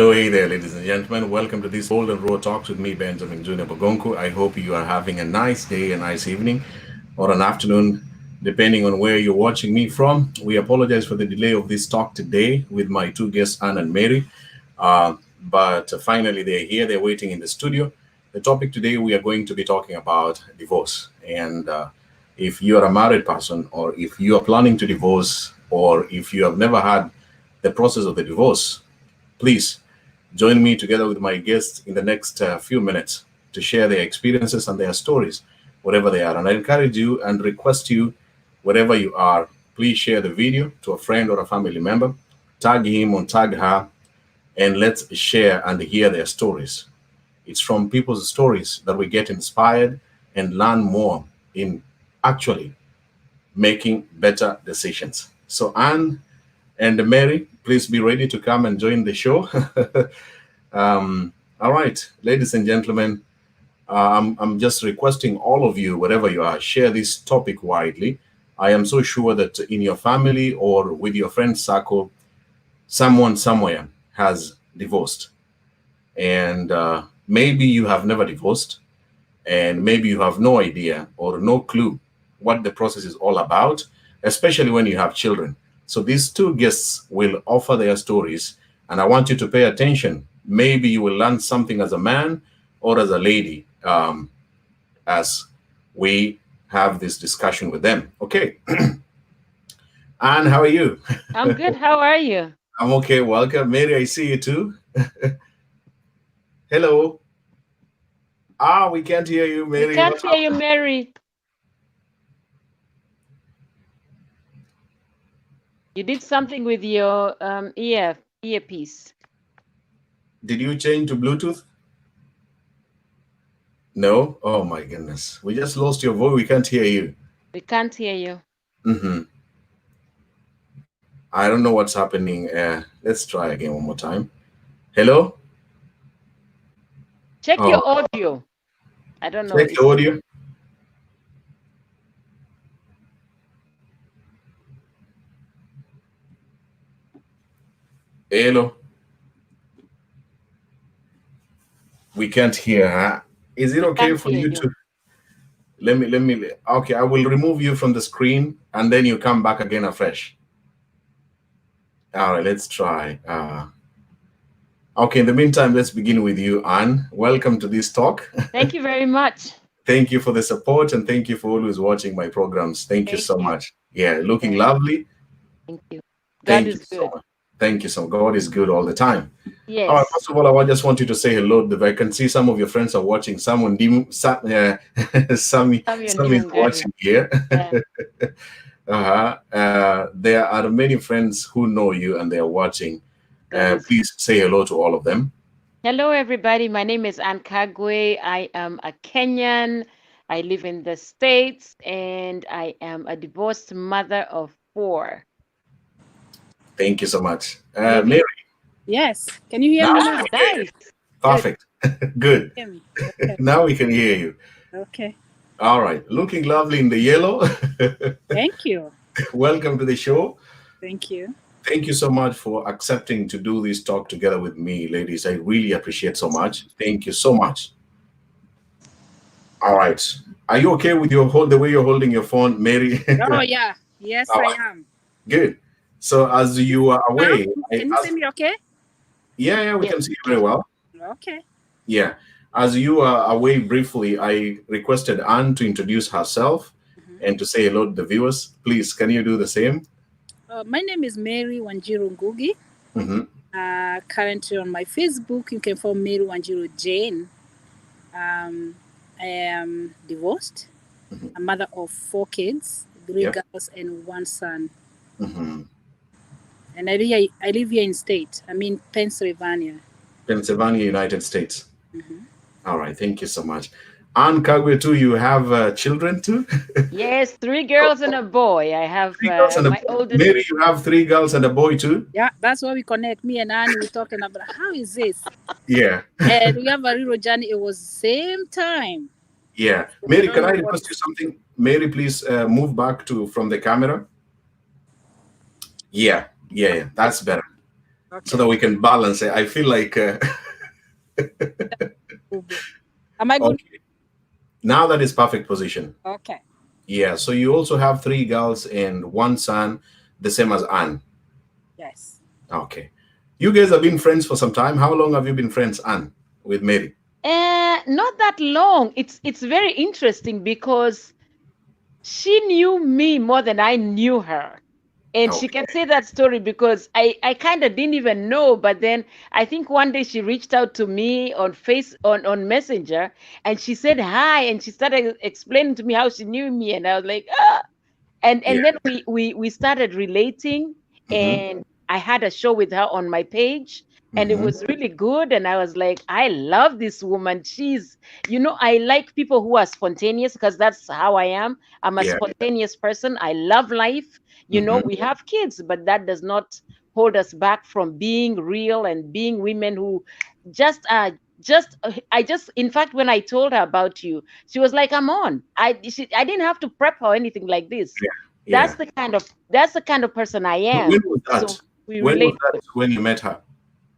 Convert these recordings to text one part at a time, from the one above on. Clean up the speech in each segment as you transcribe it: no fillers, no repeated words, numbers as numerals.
Hello, hey there, ladies and gentlemen. Welcome to this Golden Road Talks with me, Benjamin Junior Bogonku. I hope you are having a nice day, a nice evening, or an afternoon, depending on where you're watching me from. We apologize for the delay of this talk today with my two guests, Anne and Mary. But finally, they're here, they're waiting in the studio. The topic today, we are going to be talking about divorce. And if you're a married person, or if you are planning to divorce, or if you have never had the process of the divorce, please join me together with my guests in the next few minutes to share their experiences and their stories, wherever they are. And I encourage you and request you, wherever you are, please share the video to a friend or a family member, tag him or tag her, and let's share and hear their stories. It's from people's stories that we get inspired and learn more in actually making better decisions. So, Anne and Mary, please be ready to come and join the show. All right, ladies and gentlemen, I'm just requesting all of you, wherever you are, share this topic widely. I am so sure that in your family or with your friend circle, someone somewhere has divorced. And maybe you have never divorced, and maybe you have no idea or no clue what the process is all about, especially when you have children. So these two guests will offer their stories, and I want you to pay attention. Maybe you will learn something as a man or as a lady as we have this discussion with them. Okay. Anne, how are you? I'm good. How are you? I'm okay. Welcome. Mary, I see you too. Hello. We can't hear you, We Mary. can't What's hear you, happening? Mary. You did something with your earpiece. Did you change to Bluetooth? No? Oh my goodness. We just lost your voice. We can't hear you. We can't hear you. Hmm. I don't know what's happening. Let's try again one more time. Hello? Check Oh, your audio. I don't know. check the audio. Hello? We can't hear her. Is it We okay can't for hear you you. to okay, I will remove you from the screen and then you come back again afresh. All right, let's try. Okay, in the meantime, let's begin with you, Anne. Welcome to this talk. Thank you very much. Thank you for the support and thank you for always watching my programs. Thank you Thank so you. much. Yeah, looking Very. lovely. Thank you. God Thank you is so good. much. Thank you so much. God is good all the time. All right, Yes. first of all, I just want you to say hello. I can see some of your friends are watching. Someone, Samuel some is Ndimungari. watching here. Yeah. There are many friends who know you and they are watching. God is. Please say hello to all of them. Hello, everybody. My name is Ann Kagwe. I am a Kenyan. I live in the States, and I am a divorced mother of 4. Thank you so much. Mary. Mary, Yes. Can you hear now me we now? can hear you. Nice. Good. Perfect. Good. Hear me. Okay. Now we can hear you. Okay. All right. Looking lovely in the yellow. Thank you. Welcome to the show. Thank you. Thank you so much for accepting to do this talk together with me, ladies. I really appreciate so much. Thank you so much. All right. Are you okay with the way you're holding your phone, Mary? Oh yeah. Yes, All I right. am. Good. So as you are Now, away, I can you see asked, me okay? yeah, we Yes, can see you we very can. well. Okay. Yeah. As you are away briefly, I requested Anne to introduce herself Mhm. and to say hello to the viewers. Please, can you do the same? My name is Mary Wanjiru Ngugi. Hmm. Currently on my Facebook, you can find Mary Wanjiru Jane. I am divorced, a mother of 4 kids, 3 Yep. girls and 1 son. Hmm. And I live here in state. I'm in Pennsylvania. Pennsylvania, United States. Mhm. All right. Thank you so much. Anne Kagwe, too, you have children too? Yes, 3 girls and a boy. I have Three girls and a my boy. oldest. Mary, you have 3 girls and a boy too? Yeah, that's why we connect. Me and Annie, we're talking about how is this? Yeah. And we have a little journey. It was same time. Yeah. So we Mary, don't can I know what. request you something? Mary, please move back to from the camera. Yeah. Yeah. Yeah. That's better. so that we can balance it. I feel like am I good? okay. Now that is perfect position. Okay. Yeah. So you also have 3 girls and 1 son, the same as Anne. Yes. Okay. You guys have been friends for some time. How long have you been friends, Anne, with Mary? Not that long. It's very interesting because she knew me more than I knew her. And she can say that story because I kind of didn't even know, but then I think one day she reached out to me on Messenger, and she said hi, and she started explaining to me how she knew me, and I was like, ah. And Yeah. then we started relating, and I had a show with her on my page, and it was really good. And I was like, I love this woman. She's, I like people who are spontaneous because that's how I am. I'm a Yeah. spontaneous person. I love life. We have kids, but that does not hold us back from being real and being women who just in fact, when I told her about you, she was like, I'm on. I didn't have to prep her or anything like this. Yeah. That's the kind of person I am. When was that? So we When relate. was that when you met her?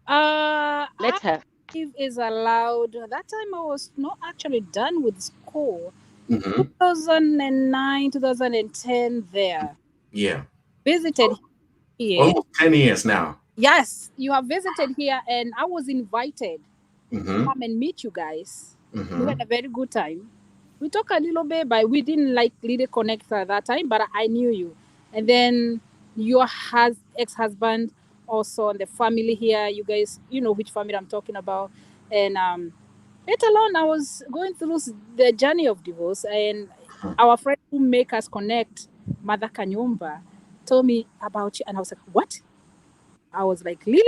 Let her. If is allowed. That time I was not actually done with school. 2009, 2010 there. Yeah. Visited here. Almost 10 years now. Yes, you have visited here, and I was invited to come and meet you guys. We had a very good time. We talked a little bit, but we didn't really connect at that time, but I knew you. And then your ex-husband also, and the family here, you guys, you know which family I'm talking about. And let alone, I was going through the journey of divorce, and our friend who make us connect, Mother Kanyumba, told me about you, and I was like, what? I was like, Lily?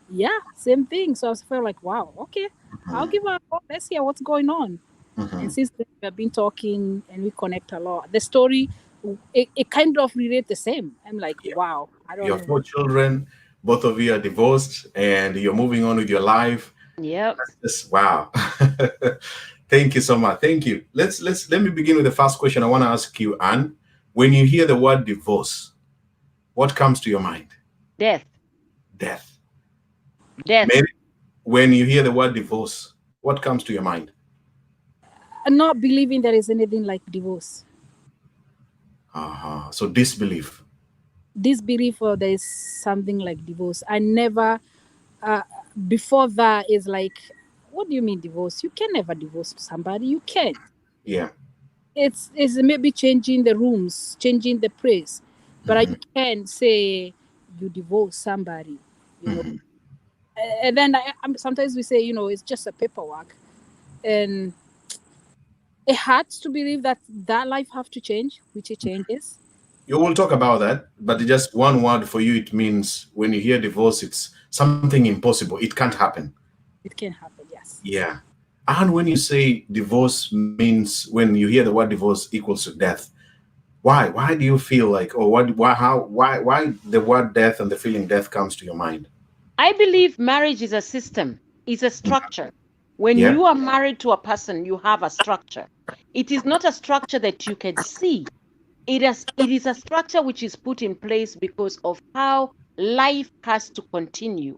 Yeah, same thing. So I felt like, wow, okay, I'll give her a call. Let's hear what's going on. And since then, we have been talking and we connect a lot. The story, it kind of relate the same. I'm like, wow. I don't You know. have 4 children, both of you are divorced, and you're moving on with your life. Yep. Wow. Thank you so much. Thank you. Let me begin with the first question I want to ask you, Anne. When you hear the word divorce, what comes to your mind? Death. Death. Death. When you hear the word divorce, what comes to your mind? Not believing there is anything like divorce. So disbelief. Disbelief or there is something like divorce. I never, before that is like, what do you mean divorce? You can never divorce somebody. You can't. Yeah. It's maybe changing the rooms, changing the place, but you can't say you divorce somebody, you know. And then sometimes we say, it's just a paperwork, and it hurts to believe that life have to change, which it changes. You will talk about that, but just one word for you, it means when you hear divorce, it's something impossible. It can't happen. It can happen, yes. Yeah. And when you say divorce means, when you hear the word divorce equals to death, why do you feel like, or why the word death and the feeling death comes to your mind? I believe marriage is a system, it's a structure. When you are married to a person, you have a structure. It is not a structure that you can see. It is a structure which is put in place because of how life has to continue.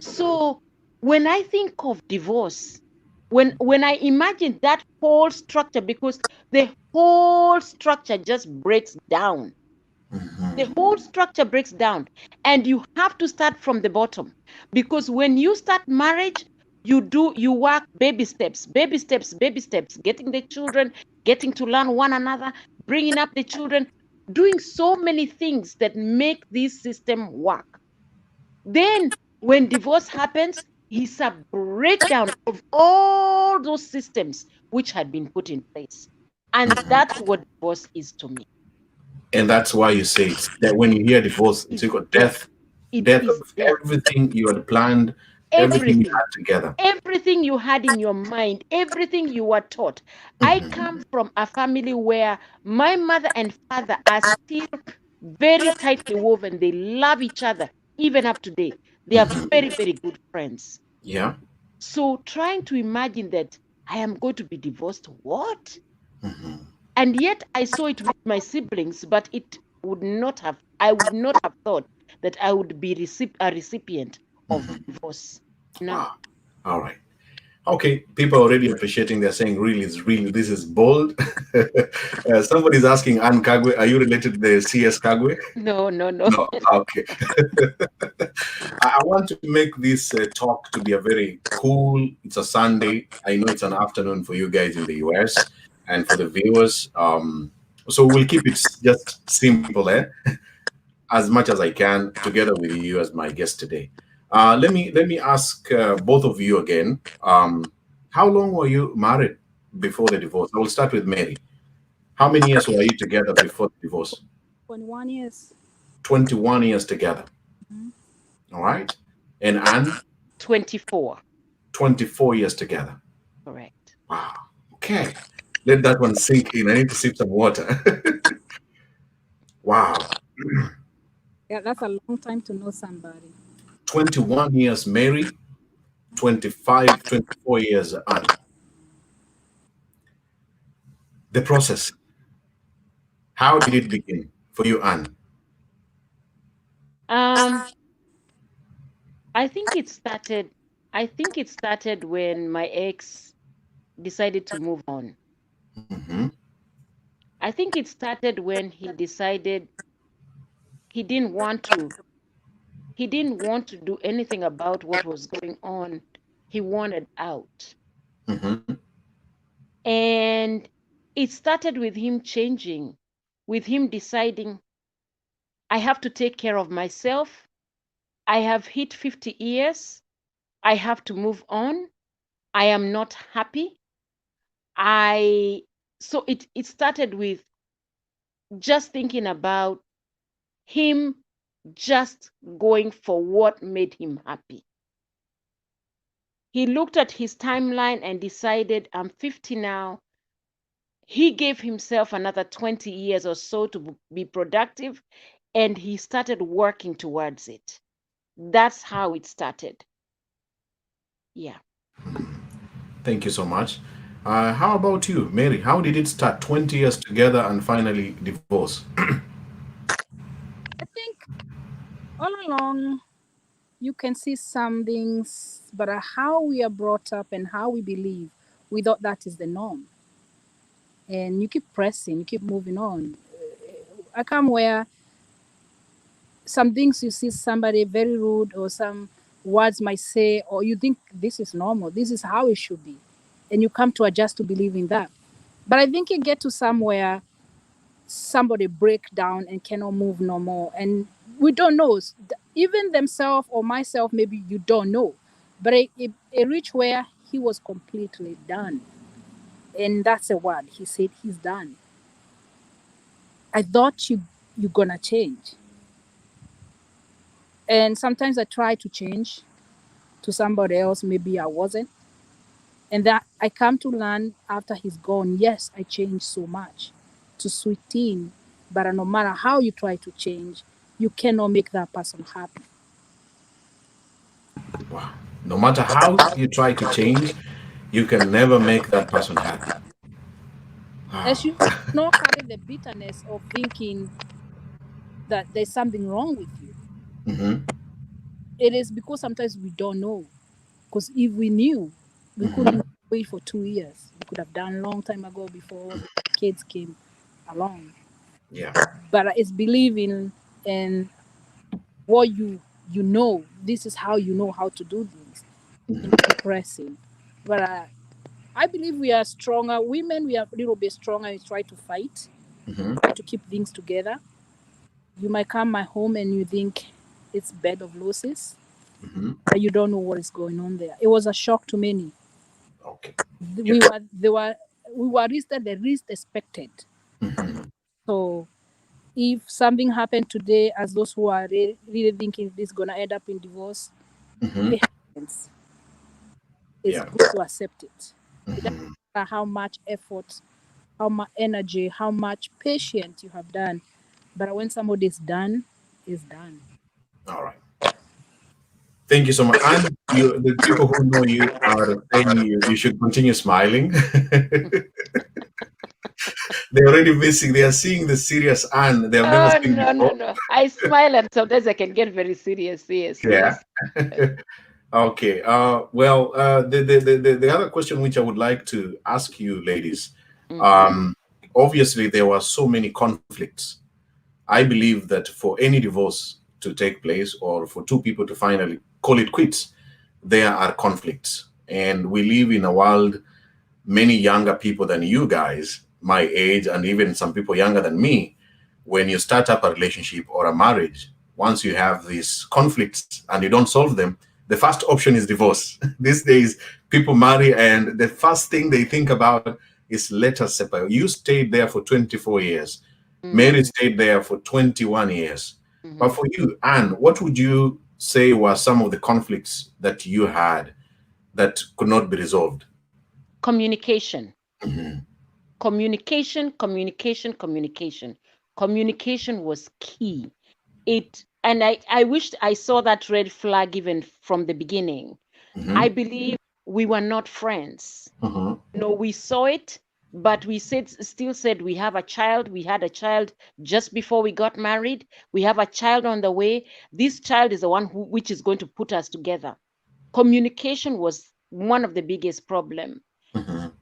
So when I think of divorce, when I imagine that whole structure, because the whole structure just breaks down. The whole structure breaks down, and you have to start from the bottom, because when you start marriage, you work baby steps, getting the children, getting to learn one another, bringing up the children, doing so many things that make this system work. Then when divorce happens, it's a breakdown of all those systems which had been put in place. And that's what divorce is to me. And that's why you say that when you hear divorce, it's equal death. Death of everything you had planned, everything you had together. Everything you had in your mind, everything you were taught. I come from a family where my mother and father are still very tightly woven. They love each other, even up to date. They are very, very good friends. Yeah. So trying to imagine that I am going to be divorced, what? And yet I saw it with my siblings, but I would not have thought that I would be a recipient of divorce. No. Wow. All right. Okay, people are already appreciating. They're saying, really, this is bold. Somebody's asking, Anne Kagwe, are you related to the CS Kagwe? No. No, okay. I want to make this talk to be a very cool. It's a Sunday. I know it's an afternoon for you guys in the US and for the viewers. So we'll keep it just simple, as much as I can, together with you as my guest today. Let me ask both of you again. How long were you married before the divorce? I will start with Mary. How many years were you together before the divorce? 21 years. 21 years together. All right. And Anne? 24. 24 years together. Correct. Wow. Okay. Let that one sink in. I need to sip some water. Wow. Yeah, that's a long time to know somebody. 21 years Mary, 24 years Anne. The process. How did it begin for you, Anne? I think it started when my ex decided to move on. I think it started when he decided he didn't want to do anything about what was going on. He wanted out. And it started with him changing, with him deciding, I have to take care of myself. I have hit 50 years. I have to move on. I am not happy. So it started with just thinking about him just going for what made him happy. He looked at his timeline and decided, I'm 50 now. He gave himself another 20 years or so to be productive, and he started working towards it. That's how it started. Yeah. Thank you so much. How about you, Mary? How did it start? 20 years together and finally divorce? I think all along you can see some things, but how we are brought up and how we believe, we thought that is the norm. And you keep pressing, you keep moving on. I come where some things you see somebody very rude or some words might say, or you think this is normal, this is how it should be. And you come to adjust to believe in that. But I think you get to somewhere somebody break down and cannot move no more. And we don't know. Even themselves or myself, maybe you don't know. But it reached where he was completely done. And that's a word. He said he's done. I thought you're gonna change. And sometimes I try to change to somebody else, maybe I wasn't. And that I come to learn after he's gone, yes, I changed so much to sweeten. But no matter how you try to change, you cannot make that person happy. Wow. No matter how you try to change, you can never make that person happy. Wow. As you not carry the bitterness of thinking that there's something wrong with you. It is because sometimes we don't know. Because if we knew, we couldn't wait for 2 years. We could have done a long time ago before the kids came along. Yeah. But it's believing in what you know. This is how you know how to do things. Pressing. But I believe we are stronger. Women, we are a little bit stronger and try to fight, to keep things together. You might come my home and you think it's bed of roses, but you don't know what is going on there. It was a shock to many. Okay. We were least at the least expected. So if something happened today, as those who are really thinking this is gonna end up in divorce, it happens. It's good to accept it. It doesn't matter how much effort, how much energy, how much patience you have done. But when somebody is done, it's done. All right. Thank you so much. And the people who know you are saying you should continue smiling. They're already missing. They are seeing the serious Anne they have never Oh, seen no, no, before. no. I smile and sometimes I can get very serious. Yes, Yeah. yes. Okay. Well, the other question which I would like to ask you, ladies, Mhm. obviously there were so many conflicts. I believe that for any divorce to take place or for two people to finally call it quits, there are conflicts. And we live in a world, many younger people than you guys, my age, and even some people younger than me, when you start up a relationship or a marriage, once you have these conflicts and you don't solve them, the first option is divorce. These days, people marry and the first thing they think about is let us separate. You stayed there for 24 years. Mary Mhm. stayed there for 21 years. But Mhm. for you, Anne, what would you say were some of the conflicts that you had that could not be resolved? Communication. Mhm. Communication, communication, communication. Communication was key. And I wished I saw that red flag even from the beginning. I Mhm. believe we were not friends. Mhm. No, we saw it, but we still said we have a child. We had a child just before we got married. We have a child on the way. This child is the one which is going to put us together. Communication was one of the biggest problem. Mhm.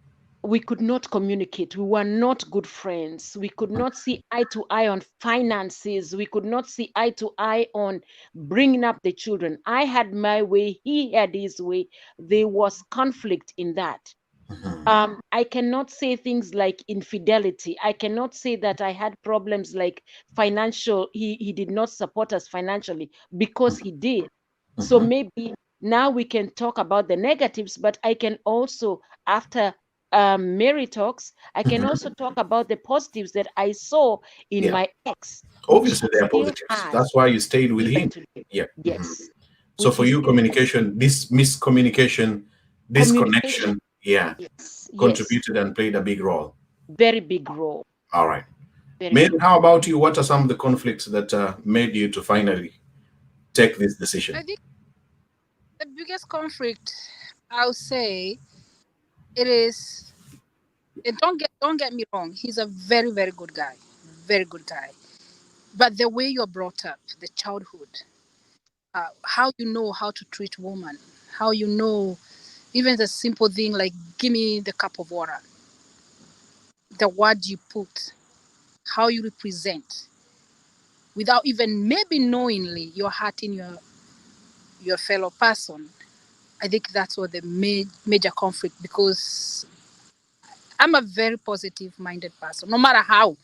We could not communicate. We were not good friends. We could not see eye to eye on finances. We could not see eye to eye on bringing up the children. I had my way, he had his way. There was conflict in that. Mhm. I cannot say things like infidelity. I cannot say that I had problems like financial. He did not support us financially because he did. So Mhm. maybe now we can talk about the negatives, but I can also, after Mary talks, I can Mhm. also talk about the positives that I saw in Yeah. my ex, which Obviously, he there are still positives. has That's why you stayed with even him. today. Yeah. Mhm. Yes, So which for he you, still has. communication, this miscommunication, Communication. disconnection, yeah, Yes, yes, contributed and played a big role. very big role, All right. very Mary, big. how about you? What are some of the conflicts that made you to finally take this I decision? think the biggest conflict, I'll say, it is. And don't get me wrong. He's a very very good guy, very good guy. But the way you're brought up, the childhood, how you know how to treat woman, how you know even the simple thing like give me the cup of water, the word you put, how you represent, without even maybe knowingly you're hurting your fellow person. I think that's what the major conflict, because I'm a very positive minded person, no matter how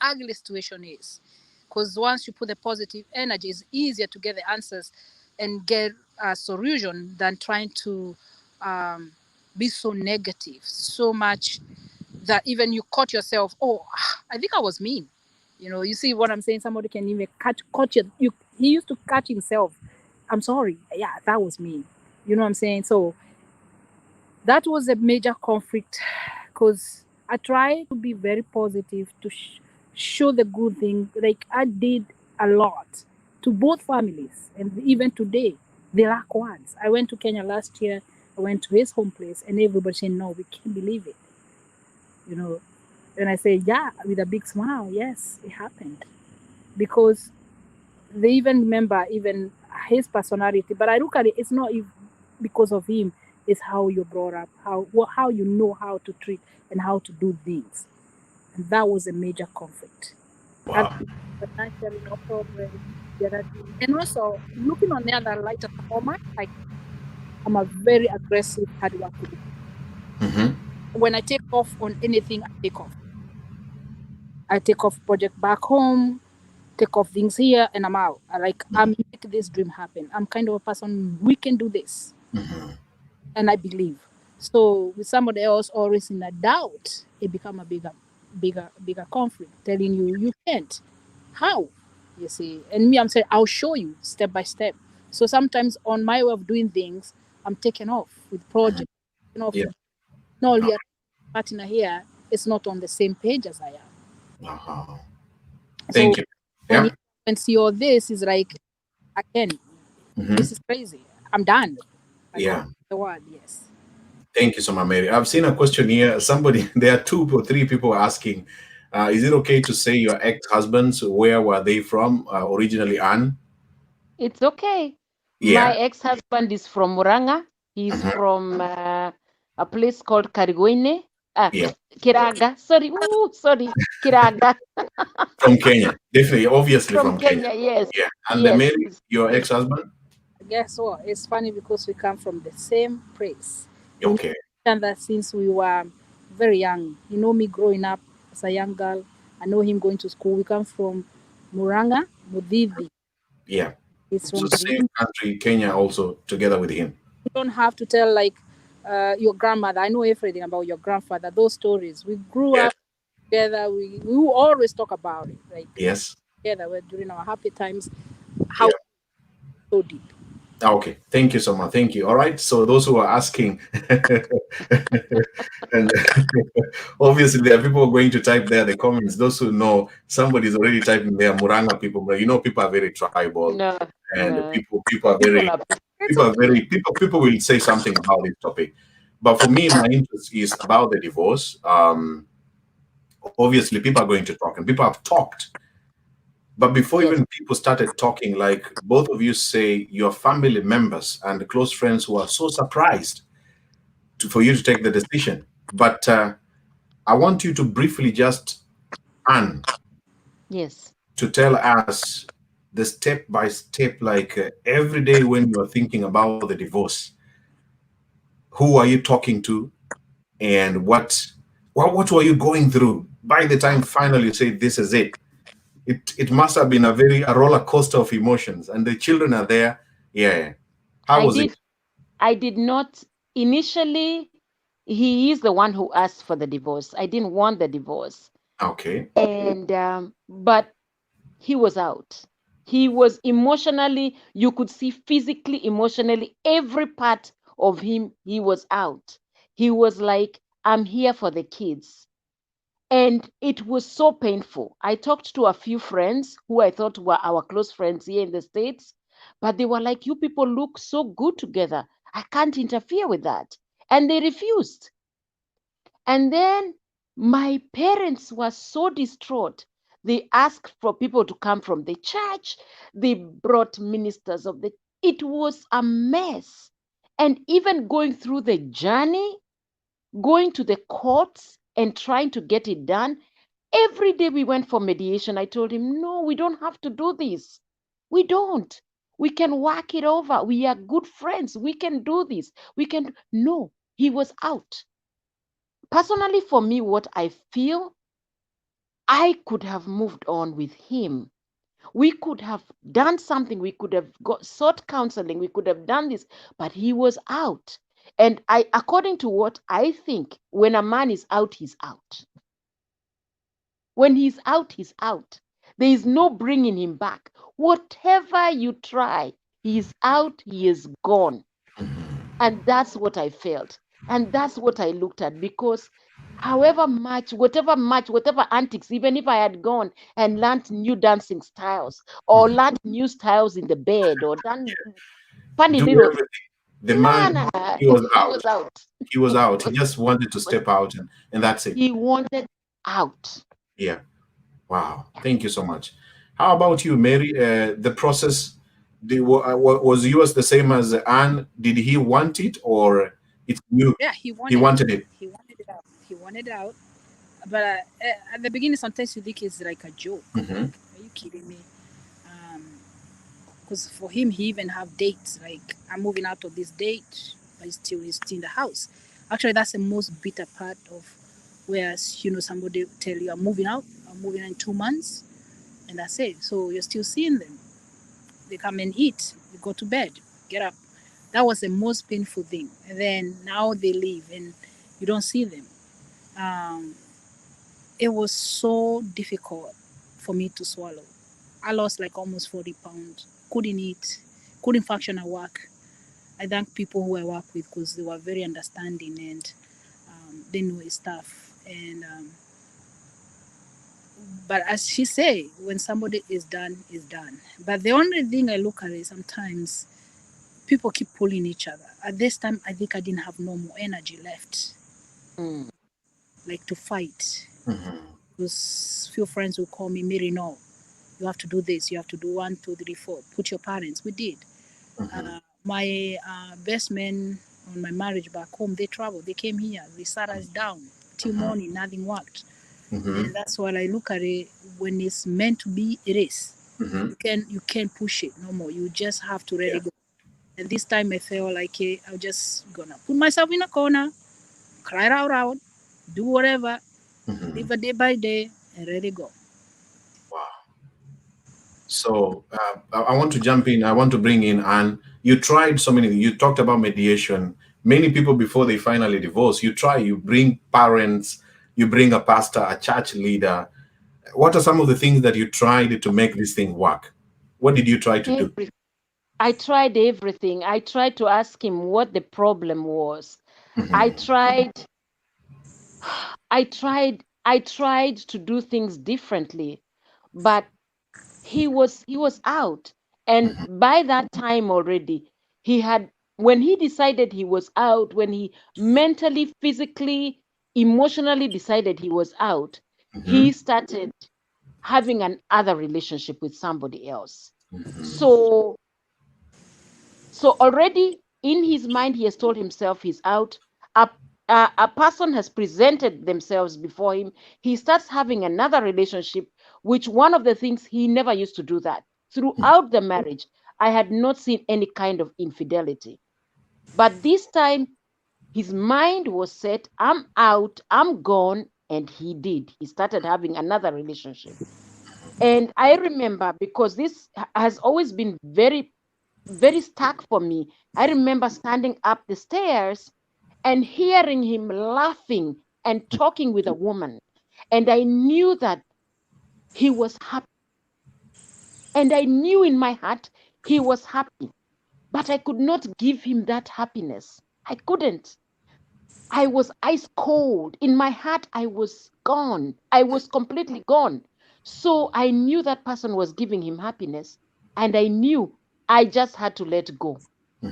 ugly situation is. Because once you put the positive energy, it's easier to get the answers and get a solution than trying to um, be so negative, so much that even you caught yourself, oh, I think I was mean. You see what I'm saying? Somebody can even catch it. He used to catch himself. I'm sorry. Yeah, that was me. You know what I'm saying? So that was a major conflict, because I try to be very positive to show the good thing. Like I did a lot to both families, and even today they lack words. I went to Kenya last year. I went to his home place, and everybody said, "No, we can't believe it." You know, and I say, "Yeah," with a big smile. Yes, it happened, because they even remember even his personality. But I look at it, it's not because of him, it's how you're brought up, how you know how to treat and how to do things. And that was a major conflict. And Wow. financially, no problem. The other thing. And also, looking on the other light as a woman, like I'm a very aggressive, hardworking. Hmm. When I take off on anything, I take off. I take off project back home, take off things here, and I'm out. I'm make this dream happen. I'm kind of a person, we can do this. Hmm. And I believe. So with somebody else always in a doubt, it become a bigger conflict, telling you you can't. How? You see. And me, I'm saying I'll show you step by step. So sometimes on my way of doing things, I'm taken off with project, taken off Yeah. with no your partner here is not on the same page as I am. Uh-huh. So Thank you. when you Yeah. see all this is like again, Hmm. this is crazy. I'm done. I got Yeah. the word, yes. Thank you so much, Mary. I've seen a question here. There are 2 or 3 people asking, is it okay to say your ex-husbands? Where were they from originally, Anne? It's okay. My Yeah. ex-husband is from Muranga. He's Mhm. from a place called Kariguine. Yeah. Kiraga. Sorry. Sorry. Kiraga. From Kenya. Definitely, obviously From from Kenya. Kenya, yes. Yeah. And Yes. Mary, your ex-husband? Guess what? It's funny because we come from the same place. We know Okay. each other since we were very young. You know me growing up as a young girl. I know him going to school. We come from Muranga, Mudidi. Yeah. It's So from same country, Kenya, also together with him. you don't have to tell like your grandmother. I know everything about your grandfather. Those stories. We grew Yeah. up together. We will always talk about it. Like Yes. together during our happy times. How Yeah. so deep. Okay. Thank you so much. Thank you. All right. So those who are asking, and obviously there are people going to type there the comments. Those who know, somebody's already typing there. Muranga people, but you know, people are very tribal, No, and no. people are very People are It's okay. people will say something about this topic. But for me, my interest is about the divorce. Obviously, people are going to talk, and people have talked. But before yes. even people started talking, like both of you say, your family members and the close friends who are so surprised for you to take the decision. But I want you to briefly just, Anne, Yes. to tell us the step by step, like every day when you are thinking about the divorce, who are you talking to, and what were you going through by the time finally you say this is it? It must have been a roller coaster of emotions, and the children are there. Yeah. How I was it? did I did not initially. He is the one who asked for the divorce. I didn't want the divorce. Okay. And but he was out. He was emotionally, you could see physically, emotionally, every part of him, he was out. He was like, I'm here for the kids. And it was so painful. I talked to a few friends who I thought were our close friends here in the States, but they were like, you people look so good together. I can't interfere with that. And they refused. And then my parents were so distraught. They asked for people to come from the church. They brought ministers of the. It was a mess. And even going through the journey, going to the courts and trying to get it done, every day we went for mediation. I told him, no, we don't have to do this. We don't. We can work it over. We are good friends. We can do this. We can. No, he was out. Personally, for me, what I feel, I could have moved on with him. We could have done something. We could have sought counseling. We could have done this, but he was out. And according to what I think, when a man is out, he's out. When he's out, he's out. There is no bringing him back. Whatever you try, he's out, he is gone. And that's what I felt. And that's what I looked at, because however much, whatever antics, even if I had gone and learned new dancing styles or Mhm. learned new styles in the bed or done funny Do little, everything. The no, man, no, he was he out. was out. He was He out. He was, just wanted to was step out, and that's it. he wanted out. Yeah. Wow. Thank you so much. How about you, Mary? The process, was yours the same as Anne? Did he want it, or it's you? Yeah, He wanted it. he wanted it out. He wanted out. But at the beginning, sometimes you think it's like a joke. Hmm. Like, are you kidding me? Because for him, he even have dates. Like, I'm moving out of this date, but he's still in the house. Actually, that's the most bitter part of where, somebody tell you, I'm moving in 2 months, and that's it. So you're still seeing them. They come and eat, you go to bed, get up. That was the most painful thing. And then now they leave and you don't see them. Um, it was so difficult for me to swallow. I lost like almost 40 pounds. Couldn't eat, couldn't function at work. I thank people who I work with because they were very understanding and they know his stuff. And but as she say, when somebody is done, is done. But the only thing I look at is sometimes people keep pulling each other. At this time, I think I didn't have no more energy left, like to fight. Because few friends will call me, Mary, no, you have to do this. You have to do 1, 2, 3, 4. Put your parents. We did. My best men on my marriage back home, they traveled. They came here. They sat us down till morning. Nothing worked. And that's why I look at it. When it's meant to be, it is. You can't push it no more. You just have to let it go. And this time I felt like I'm just gonna put myself in a corner, cry out loud, do whatever, live a day by day, and let it go. Wow. So I want to jump in. I want to bring in Anne. You tried so many. You talked about mediation. Many people, before they finally divorce, you bring parents, you bring a pastor, a church leader. What are some of the things that you tried to make this thing work? What did you try to do? I tried everything. I tried to ask him what the problem was. I tried to do things differently, but he was out. And by that time already, when he decided he was out, when he mentally, physically, emotionally decided he was out, he started having another relationship with somebody else. So already in his mind, he has told himself he's out. A person has presented themselves before him. He starts having another relationship, which one of the things he never used to do that. Throughout the marriage, I had not seen any kind of infidelity. But this time, his mind was set, I'm out, I'm gone, and he did. He started having another relationship. And I remember, because this has always been very, very stuck for me, I remember standing up the stairs and hearing him laughing and talking with a woman. And I knew that he was happy. And I knew in my heart he was happy. But I could not give him that happiness. I couldn't. I was ice cold. In my heart, I was gone. I was completely gone. So I knew that person was giving him happiness. And I knew I just had to let go.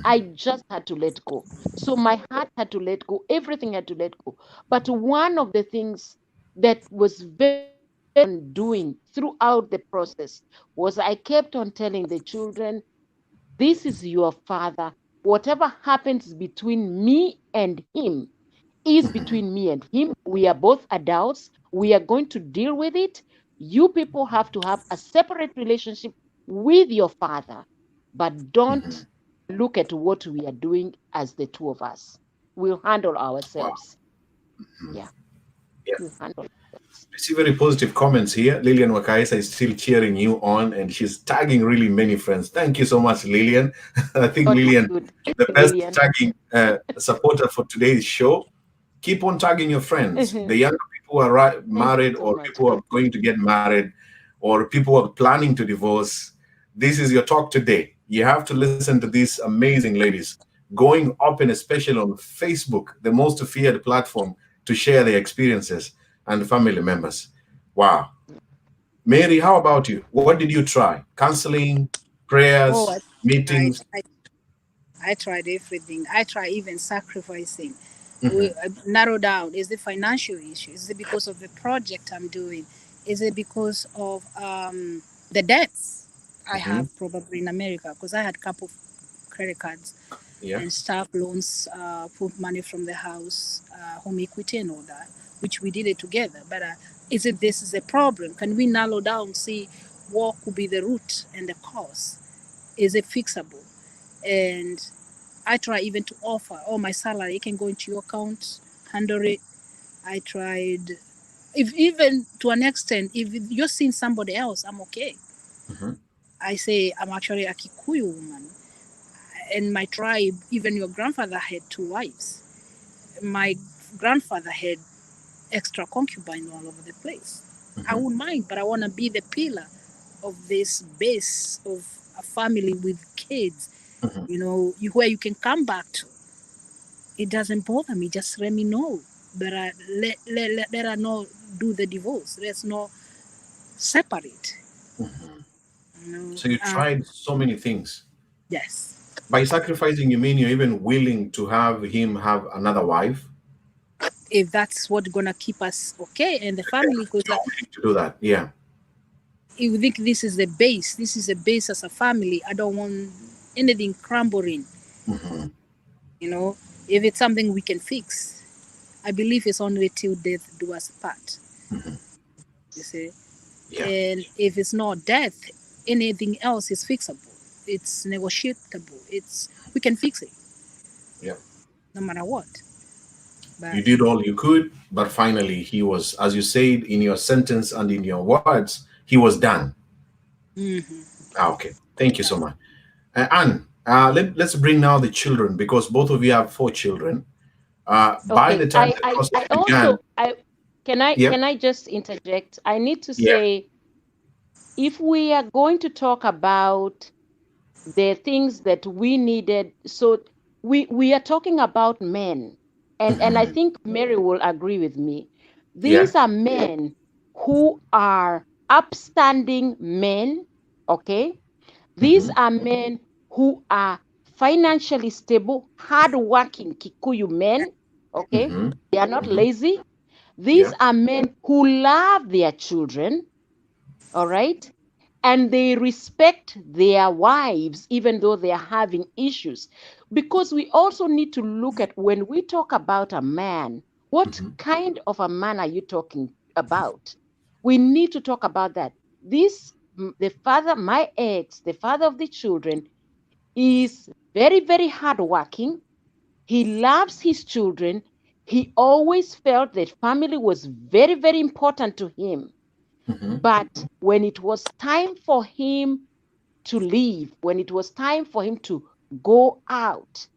I just had to let go. So my heart had to let go. Everything had to let go. But one of the things that was very doing throughout the process was I kept on telling the children, this is your father. Whatever happens between me and him is between me and him. We are both adults. We are going to deal with it. You people have to have a separate relationship with your father, but don't look at what we are doing as the two of us. We'll handle ourselves. Yeah. We'll handle ourselves. I see very positive comments here. Lillian Wakaisa is still cheering you on, and she's tagging really many friends. Thank you so much, Lillian. I think Lillian, the best tagging supporter for today's show. Keep on tagging your friends. The younger people who are married, or people who are going to get married, or people who are planning to divorce. This is your talk today. You have to listen to these amazing ladies going up, and especially on Facebook, the most feared platform, to share their experiences and family members. Wow. Mary, how about you? What did you try? Counseling, prayers, meetings? I tried everything. I tried even sacrificing. We narrowed down. Is it financial issue? Is it because of the project I'm doing? Is it because of the debts I have probably in America? Because I had a couple of credit cards and staff loans, put money from the house, home equity and all that, which we did it together. But this is a problem? Can we narrow down, see what could be the root and the cause? Is it fixable? And I try even to offer all my salary, it can go into your account, handle it. I tried, if even to an extent, if you're seeing somebody else, I'm okay. I say, I'm actually a Kikuyu woman. In my tribe, even your grandfather had 2 wives. My grandfather had extra concubines all over the place. I wouldn't mind, but I want to be the pillar of this base of a family with kids, where you can come back to. It doesn't bother me. Just let me know. But let her not do the divorce. Let's not separate. So you tried so many things. Yes. By sacrificing, you mean you're even willing to have him have another wife? If that's what's gonna keep us okay and the family, because You're willing to do that, yeah. you think this is the base. This is the base as a family. I don't want anything crumbling. You know, if it's something we can fix, I believe it's only till death do us part. You see, and if it's not death, anything else is fixable. It's negotiable. We can fix it. Yeah. No matter what. But you did all you could, but finally he was, as you said in your sentence and in your words, he was done. Okay, thank you so much. Anne, let's bring now the children, because both of you have 4 children. By the time the process began, can I just interject? I need to say, if we are going to talk about the things that we needed, so we are talking about men, and I think Mary will agree with me. These are men who are upstanding men, okay? These are men who are financially stable, hardworking Kikuyu men, okay? They are not lazy. These are men who love their children, all right? And they respect their wives, even though they are having issues. Because we also need to look at, when we talk about a man, what kind of a man are you talking about? We need to talk about that. The father, my ex, the father of the children, is very, very hardworking. He loves his children. He always felt that family was very, very important to him. But when it was time for him to leave, when it was time for him to go out,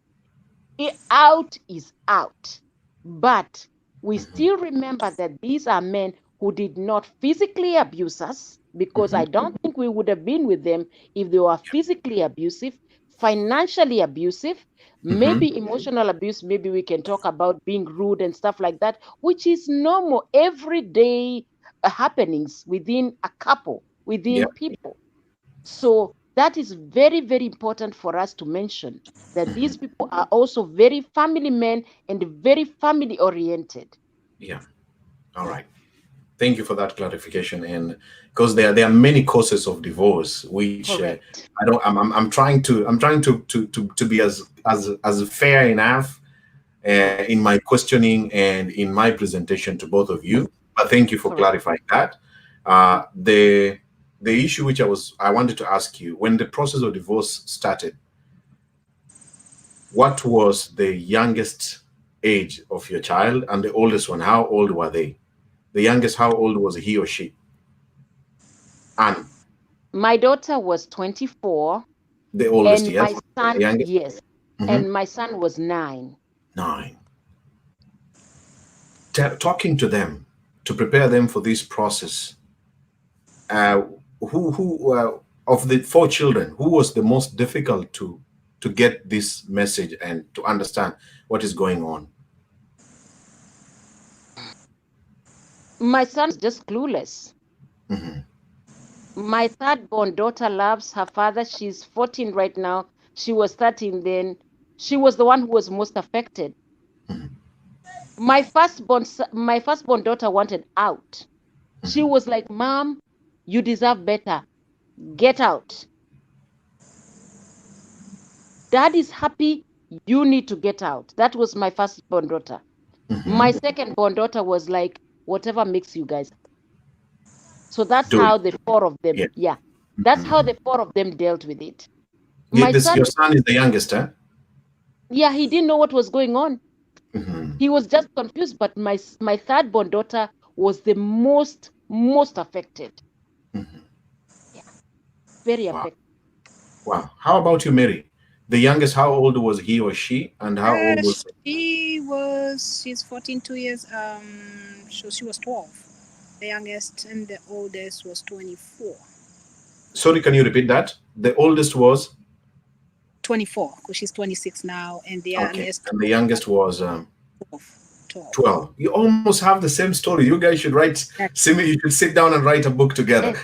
out is out. But we still remember that these are men who did not physically abuse us, because I don't think we would have been with them if they were physically abusive, financially abusive, maybe emotional abuse. Maybe we can talk about being rude and stuff like that, which is normal, everyday happenings within a couple, within people. So that is very, very important for us to mention, that these people are also very family men and very family oriented. Yeah. All right. Thank you for that clarification. And because there are many causes of divorce, which I'm trying to be as fair enough in my questioning and in my presentation to both of you. But thank you for clarifying that. The issue which I wanted to ask you, when the process of divorce started, what was the youngest age of your child and the oldest one? How old were they? The youngest, how old was he or she? Anne. My daughter was 24. The oldest, and yes? My son, yes. And my son was 9. 9. Talking to them to prepare them for this process, who of the 4 children, who was the most difficult to get this message and to understand what is going on? My son's just clueless. My 3rd-born daughter loves her father. She's 14 right now. She was 13 then. She was the one who was most affected. My firstborn daughter wanted out. She was like, "Mom, you deserve better. Get out. Dad is happy. You need to get out." That was my firstborn daughter. My second-born daughter was like, "Whatever makes you guys." So that's how the 4 of them, that's how the 4 of them dealt with it. Your son is the youngest, huh? Yeah, he didn't know what was going on. He was just confused, but my 3rd-born daughter was the most affected. Very affected. Wow. How about you, Mary? The youngest, how old was he or she, and how old was she's 14, 2 years. So she was 12. The youngest, and the oldest was 24. Sorry, can you repeat that? The oldest was 24, because she's 26 now, and the youngest. And the youngest was 12. 12. You almost have the same story. You guys should write. You should sit down and write a book together.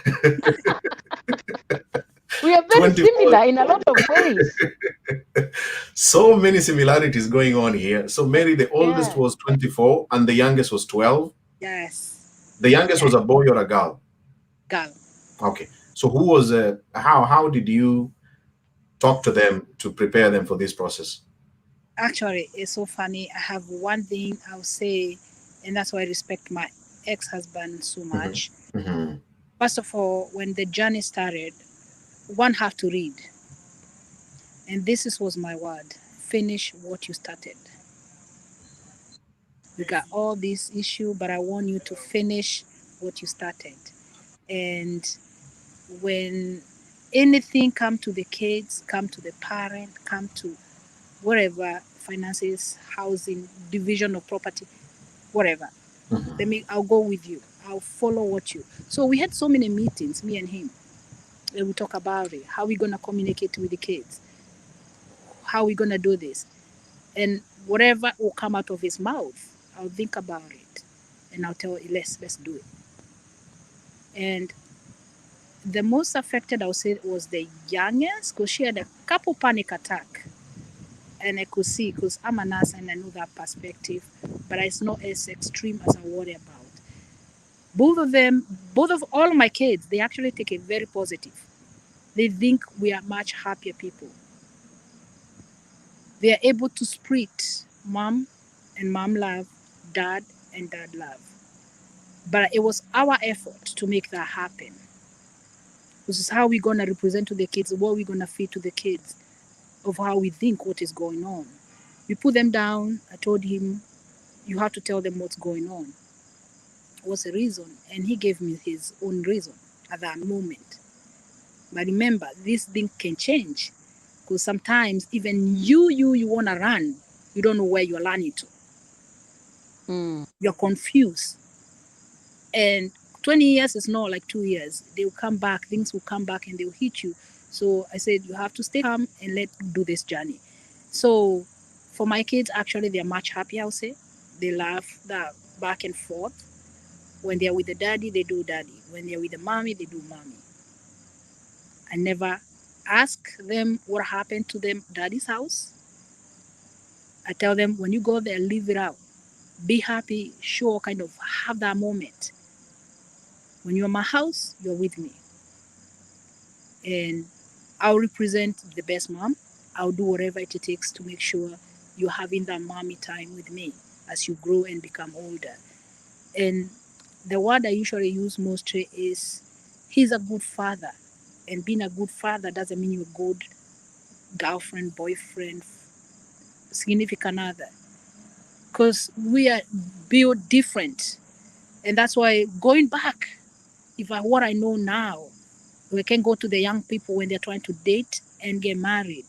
We are very similar in a lot of ways. So many similarities going on here. So Mary, the oldest Yeah. was 24 and the youngest was 12. Yes. The youngest was a boy or a girl? Girl. Okay. So who was how did you talk to them to prepare them for this process? Actually, it's so funny. I have one thing I'll say, and that's why I respect my ex-husband so Hmm. much. Hmm. First of all, when the journey started, one have to read. And was my word. Finish what you started. You got all this issue, but I want you to finish what you started. And when anything come to the kids, come to the parent, come to whatever, finances, housing, division of property, whatever, Hmm. I'll go with you. I'll follow what you. So we had so many meetings, me and him, and we talk about it. How we gonna communicate with the kids? How we gonna do this? And whatever will come out of his mouth, I'll think about it, and I'll tell you, let's do it. And the most affected, I would say, was the youngest, because she had a couple panic attack, and I could see, because I'm a nurse and I know that perspective, but it's not as extreme as I worry about. Both of them, both of all my kids, they actually take it very positive. They think we are much happier people. They are able to split mom and mom love, dad and dad love. But it was our effort to make that happen. This is how we're gonna represent to the kids, what we're gonna feed to the kids, of how we think what is going on. We put them down. I told him, you have to tell them what's going on. What's the reason? And he gave me his own reason at that moment. But remember, this thing can change, because sometimes even you wanna run, you don't know where you're running to. You're confused. And 20 years is not like 2 years. They'll come back, things will come back and they'll hit you. So I said, you have to stay calm and let do this journey. So for my kids, actually, they're much happier, I'll say. They laugh that back and forth. When they're with the daddy, they do daddy. When they're with the mommy, they do mommy. I never ask them what happened to them daddy's house. I tell them, when you go there, leave it out. Be happy, sure, kind of have that moment. When you're in my house, you're with me. And I'll represent the best mom. I'll do whatever it takes to make sure you're having that mommy time with me as you grow and become older. And the word I usually use mostly is, he's a good father. And being a good father doesn't mean you're a good girlfriend, boyfriend, significant other. Because we are built different. And that's why going back, what I know now, we can go to the young people when they're trying to date and get married.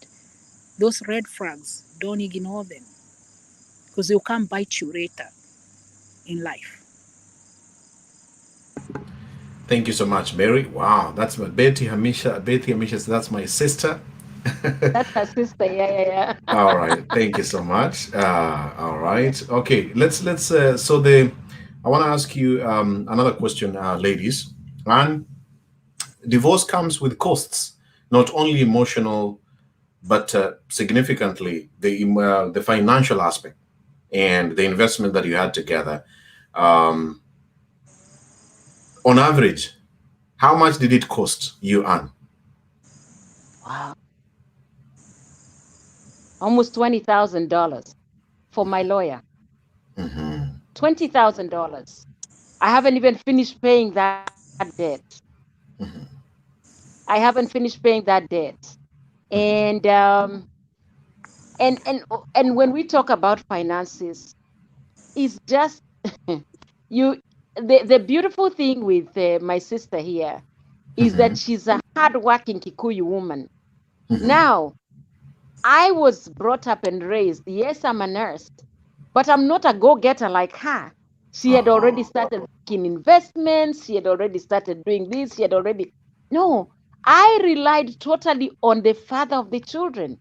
Those red flags, don't ignore them, because they'll come bite you later in life. Thank you so much, Mary. Wow, that's my Betty Hamisha. Betty Hamisha, that's my sister. That's her sister. Yeah. All right, thank you so much. All right, okay. So I want to ask you another question, ladies. And divorce comes with costs, not only emotional, but significantly the financial aspect and the investment that you had together. Um, on average, how much did it cost you, Anne? Wow. Almost $20,000 for my lawyer. Mm-hmm. $20,000. I haven't even finished paying that debt. Mm-hmm. I haven't finished paying that debt. And and when we talk about finances, it's just you. The beautiful thing with my sister here is Mm-hmm. that she's a hardworking Kikuyu woman. Mm-hmm. Now, I was brought up and raised. Yes, I'm a nurse, but I'm not a go-getter like her. She had already Uh-huh. started making investments. She had already started doing this. She had already. No, I relied totally on the father of the children.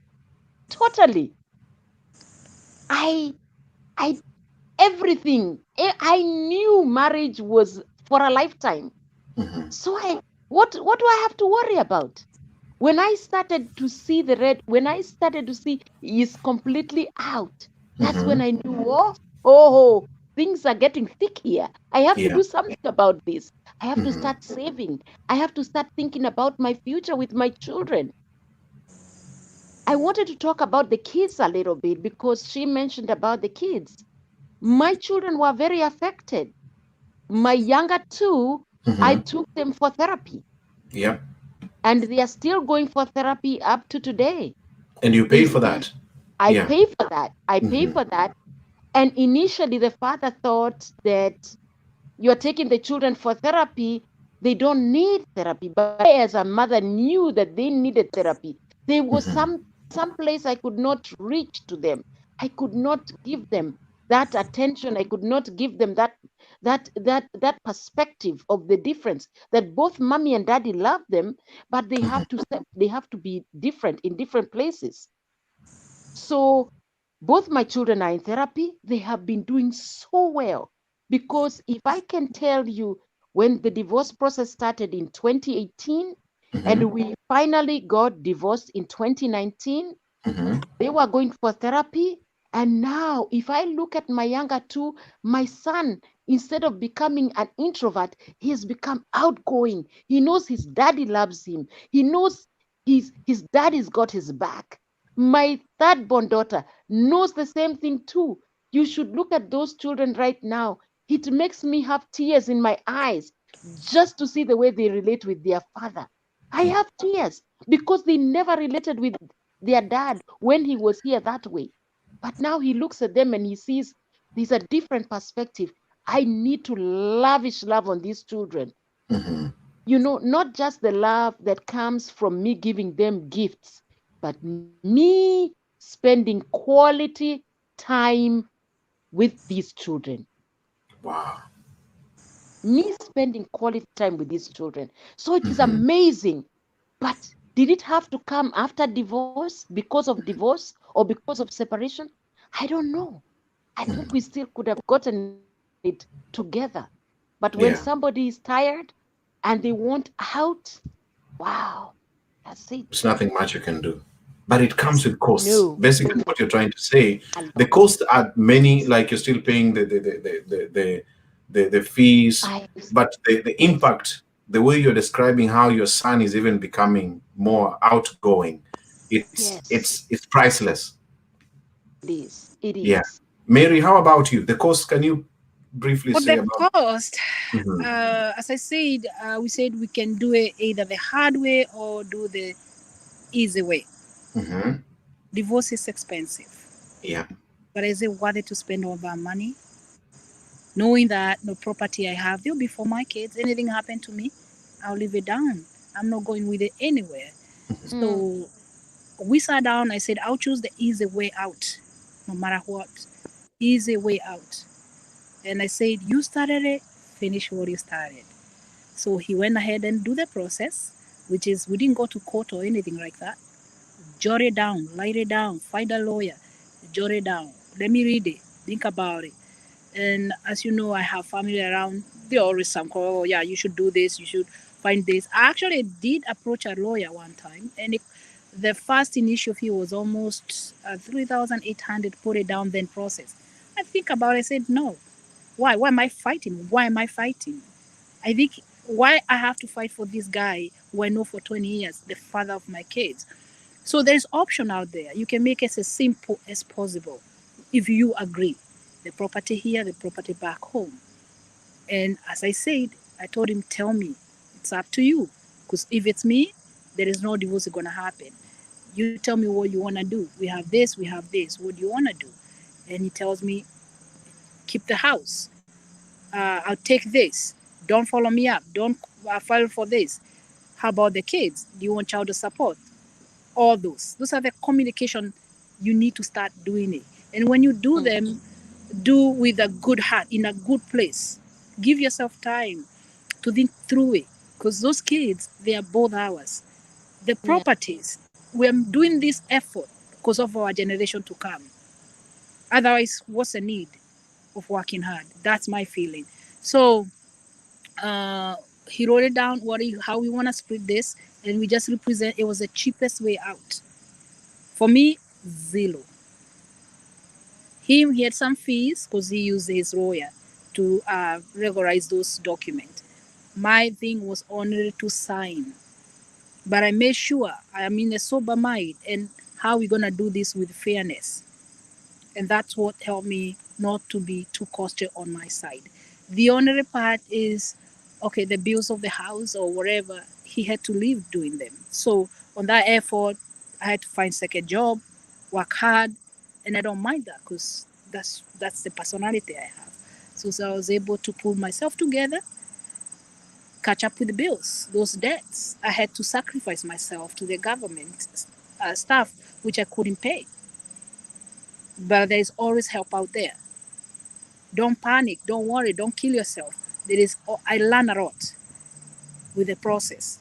Totally. I, I, everything. I knew marriage was for a lifetime. Mm-hmm. So what do I have to worry about? When I started to see the red, when I started to see he's completely out, that's when I knew, oh, things are getting thick here. I have to do something about this. I have to start saving. I have to start thinking about my future with my children. I wanted to talk about the kids a little bit because she mentioned about the kids. My children were very affected. My younger two, I took them for therapy. Yep. And they are still going for therapy up to today. And you pay for that? I pay for that. I pay for that. And initially, the father thought that you're taking the children for therapy. They don't need therapy. But I, as a mother, knew that they needed therapy. There was some place I could not reach to them. I could not give them that attention. I could not give them that perspective of the difference, that both mommy and daddy love them, but they have to be different in different places. So both my children are in therapy. They have been doing so well, because if I can tell you, when the divorce process started in 2018 and we finally got divorced in 2019, they were going for therapy. And now, if I look at my younger two, my son, instead of becoming an introvert, he has become outgoing. He knows his daddy loves him. He knows his daddy's got his back. My third-born daughter knows the same thing too. You should look at those children right now. It makes me have tears in my eyes just to see the way they relate with their father. I have tears because they never related with their dad when he was here that way. But now he looks at them and he sees there's a different perspective. I need to lavish love on these children. You know, not just the love that comes from me giving them gifts, but me spending quality time with these children. Wow. Me spending quality time with these children. So it is amazing. But did it have to come after divorce, because of divorce, or because of separation? I don't know. I think we still could have gotten it together. But when somebody is tired and they want out, wow, that's it. There's nothing much you can do. But it comes with costs. No. Basically, what you're trying to say, the costs are many, like you're still paying the fees, but the impact, the way you're describing how your son is even becoming more outgoing, it's priceless. It is. It is. Yeah. Mary, how about you? The cost, can you briefly say the about cost? As I said, we said we can do it either the hard way or do the easy way. Divorce is expensive. Yeah. But is it worth it to spend all that money? Knowing that no property I have, they'll be for my kids. Anything happen to me, I'll leave it down. I'm not going with it anywhere. So we sat down. I said, I'll choose the easy way out, no matter what. Easy way out. And I said, you started it, finish what you started. So he went ahead and do the process, which is we didn't go to court or anything like that. Jot it down, write it down, find a lawyer, jot it down. Let me read it, think about it. And as you know, I have family around. They always some call, oh yeah, you should do this, you should find this. I actually did approach a lawyer one time, and the first initial fee was almost 3,800. Put it down, then process. I think about it. I said no. Why? Why am I fighting? Why am I fighting? I think why I have to fight for this guy who I know for 20 years, the father of my kids. So there's option out there. You can make it as simple as possible if you agree. The property here, the property back home. And as I said, I told him, tell me, it's up to you. Because if it's me, there is no divorce going to happen. You tell me what you want to do. We have this, we have this. What do you want to do? And he tells me, keep the house. I'll take this. Don't follow me up. Don't file for this. How about the kids? Do you want child support? All those are the communication you need to start doing it. And when you do them, do with a good heart, in a good place. Give yourself time to think through it, because those kids, they are both ours. The properties, we're doing this effort because of our generation to come. Otherwise, what's the need of working hard? That's my feeling. So he wrote it down how we want to split this, and we just represent. It was the cheapest way out for me. Zillow. He had some fees because he used his lawyer to regularize those documents. My thing was only to sign, but I made sure I'm in a sober mind and how we're gonna do this with fairness, and that's what helped me not to be too cautious on my side. The only part is, okay, the bills of the house or whatever, he had to leave doing them. So on that effort, I had to find second job, work hard, and I don't mind that because that's the personality I have. So I was able to pull myself together, catch up with the bills, those debts. I had to sacrifice myself to the government stuff, which I couldn't pay. But there's always help out there. Don't panic, don't worry, don't kill yourself. I learn a lot with the process.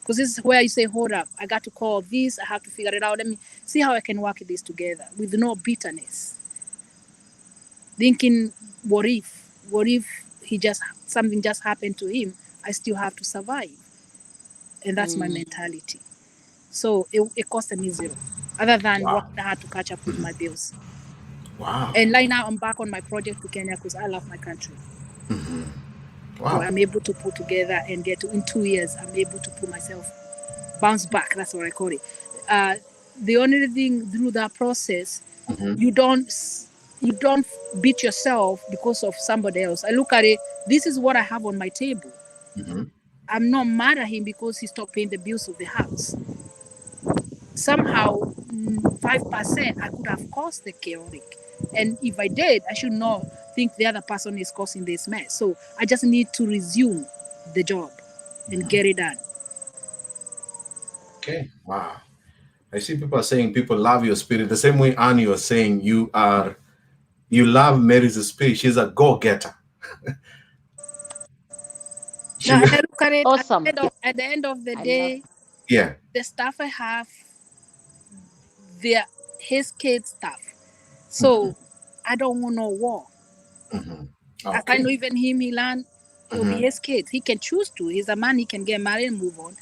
Because this is where you say, hold up, I got to call this, I have to figure it out. Let me see how I can work this together with no bitterness. Thinking, what if something just happened to him, I still have to survive. And that's my mentality. So it cost me zero, other than what I had to catch up with my bills. Wow. And right now I'm back on my project to Kenya because I love my country. Wow. So I'm able to put together and get to, in 2 years, I'm able to put myself, bounce back. That's what I call it. The only thing through that process, you don't beat yourself because of somebody else. I look at it, this is what I have on my table. I'm not mad at him because he stopped paying the bills of the house. Somehow, 5% I could have caused the chaotic. And if I did, I should not think the other person is causing this mess. So I just need to resume the job and get it done. Okay. Wow. I see people are saying people love your spirit. The same way Annie was saying you love Mary's spirit. She's a go-getter. No, I look at it awesome. At the end of the day, the stuff I have, they're his kids' stuff. So I don't want no war. I know even him, he learned it'll be his kids. He can choose to. He's a man, he can get married and move on.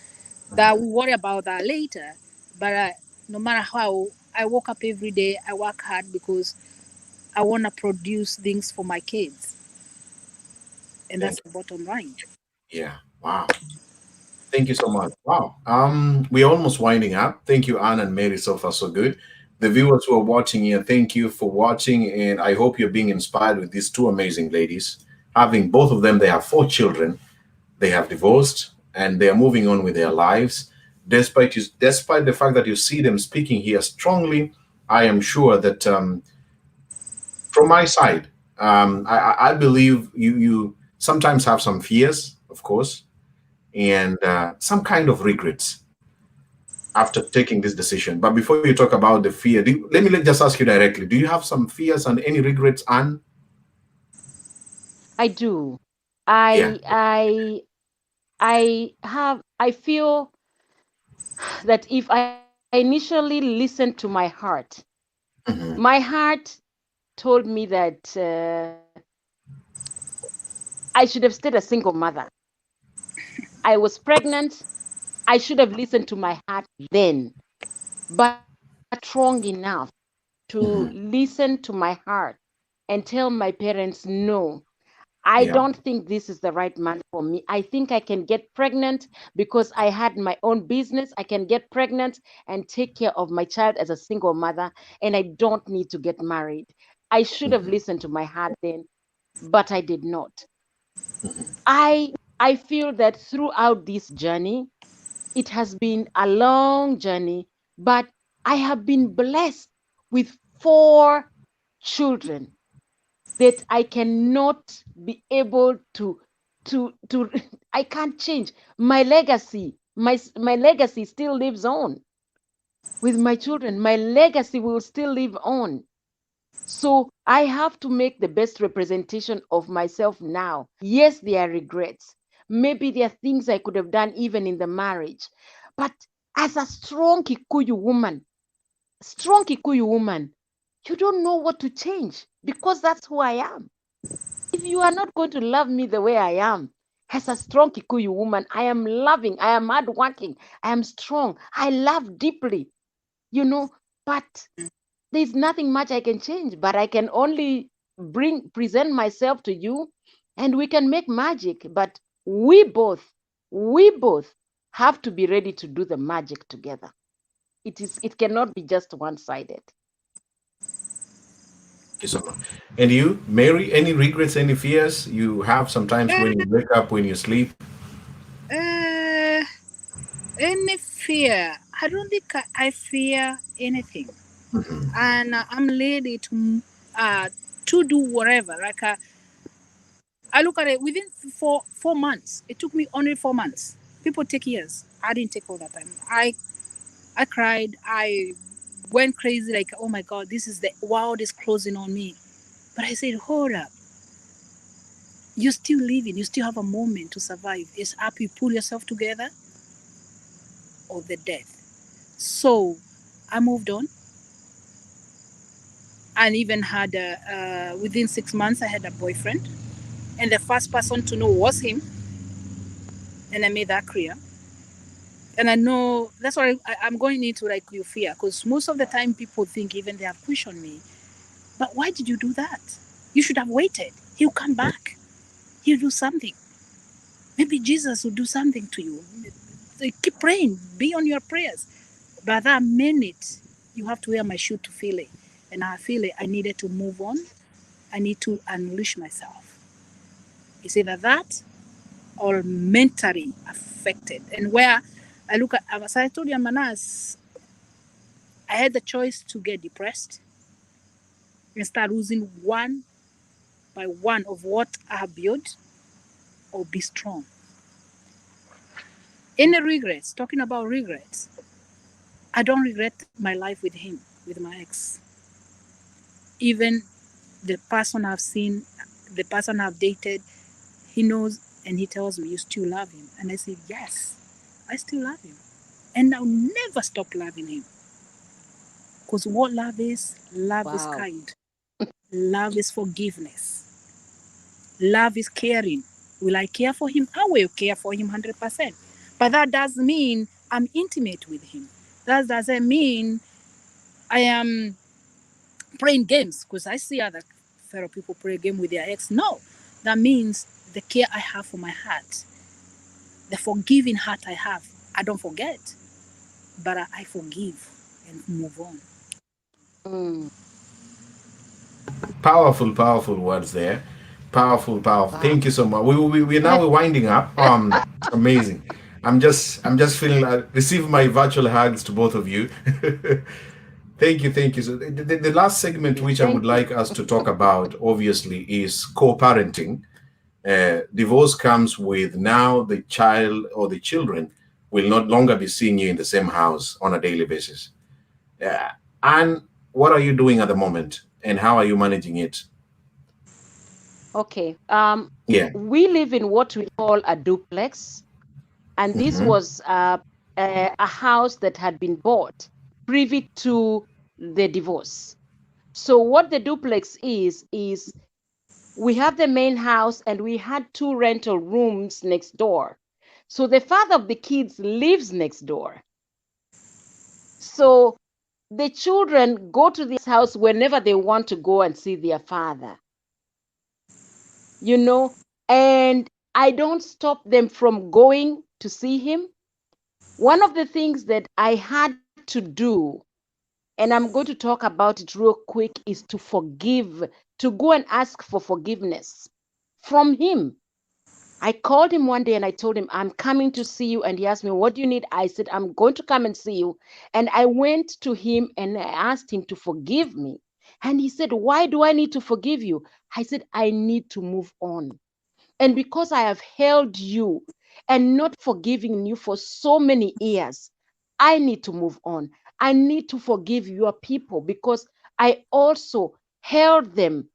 That we'll worry about that later. But no matter how, I woke up every day, I work hard because I want to produce things for my kids. And that's the bottom line. Yeah. Wow. Thank you so much. Wow. We're almost winding up. Thank you, Anne and Mary, so far so good. The viewers who are watching here, thank you for watching, and I hope you're being inspired with these two amazing ladies. Having both of them, they have 4 children. They have divorced, and they are moving on with their lives. Despite the fact that you see them speaking here strongly, I am sure that from my side, I believe you sometimes have some fears, of course, and some kind of regrets after taking this decision. But before you talk about the fear, let me just ask you directly, do you have some fears and any regrets, Anne? I do. I feel that if I initially listened to my heart, my heart told me that I should have stayed a single mother. I was pregnant. I should have listened to my heart then, but strong enough to listen to my heart and tell my parents, no, I don't think this is the right man for me. I think I can get pregnant because I had my own business. I can get pregnant and take care of my child as a single mother, and I don't need to get married. I should have listened to my heart then, but I did not. I feel that throughout this journey, it has been a long journey, but I have been blessed with 4 children that I cannot be able to I can't change. My legacy, my legacy still lives on with my children. My legacy will still live on. So I have to make the best representation of myself now. Yes, there are regrets. Maybe there are things I could have done even in the marriage. But as a strong Kikuyu woman, you don't know what to change because that's who I am. If you are not going to love me the way I am, As a strong Kikuyu woman, I am loving, I am hardworking, I am strong, I love deeply, but there's nothing much I can change, but I can only present myself to you and we can make magic. But we both have to be ready to do the magic together. It cannot be just one-sided. Thank you so much. And you, Mary, any regrets, any fears you have sometimes when you wake up, when you sleep? Any fear? I don't think I fear anything, and I'm ready to do whatever. Like I look at it within 4 months. It took me only 4 months. People take years. I didn't take all that time. I cried. I went crazy. Like, oh my God, this is the world is closing on me. But I said, hold up. You're still living. You still have a moment to survive. It's up you pull yourself together or the death. So I moved on. And even had within 6 months, I had a boyfriend. And the first person to know was him. And I made that clear. And I know that's why I'm going into like your fear, because most of the time people think, even they have questioned me, but why did you do that? You should have waited. He'll come back. He'll do something. Maybe Jesus will do something to you. Keep praying. Be on your prayers. But that minute, you have to wear my shoe to feel it. And I feel it. I needed to move on. I need to unleash myself. It's either that or mentally affected. And where I look at, as I told you, Manas, I had the choice to get depressed and start losing one by one of what I have built, or be strong. Any regrets, talking about regrets, I don't regret my life with him, with my ex. Even the person I've seen, the person I've dated, he knows and he tells me, you still love him. And I say, yes, I still love him. And I'll never stop loving him. Because what love is kind. Love is forgiveness. Love is caring. Will I care for him? I will care for him 100%. But that doesn't mean I'm intimate with him. That doesn't mean I am playing games, because I see other fellow people play a game with their ex. No, that means the care I have for my heart, the forgiving heart I have, I don't forget, but I forgive and move on. Powerful, powerful words there. Powerful. Thank you so much. We're now winding up. Amazing. I'm just feeling. Receive my virtual hugs to both of you. Thank you. So the last segment, which I would like us to talk about, obviously, is co-parenting. Divorce comes with now the child or the children will not longer be seeing you in the same house on a daily basis. And what are you doing at the moment, and how are you managing it? Okay. We live in what we call a duplex, and this was a house that had been bought privy to the divorce. So what the duplex is we have the main house and we had 2 rental rooms next door. So the father of the kids lives next door. So the children go to this house whenever they want to go and see their father. And I don't stop them from going to see him. One of the things that I had to do, and I'm going to talk about it real quick, is to forgive, to go and ask for forgiveness from him. I called him one day and I told him, I'm coming to see you. And he asked me, what do you need? I said, I'm going to come and see you. And I went to him and I asked him to forgive me. And he said, why do I need to forgive you? I said, I need to move on. And because I have held you and not forgiving you for so many years, I need to move on. I need to forgive your people because I also held them,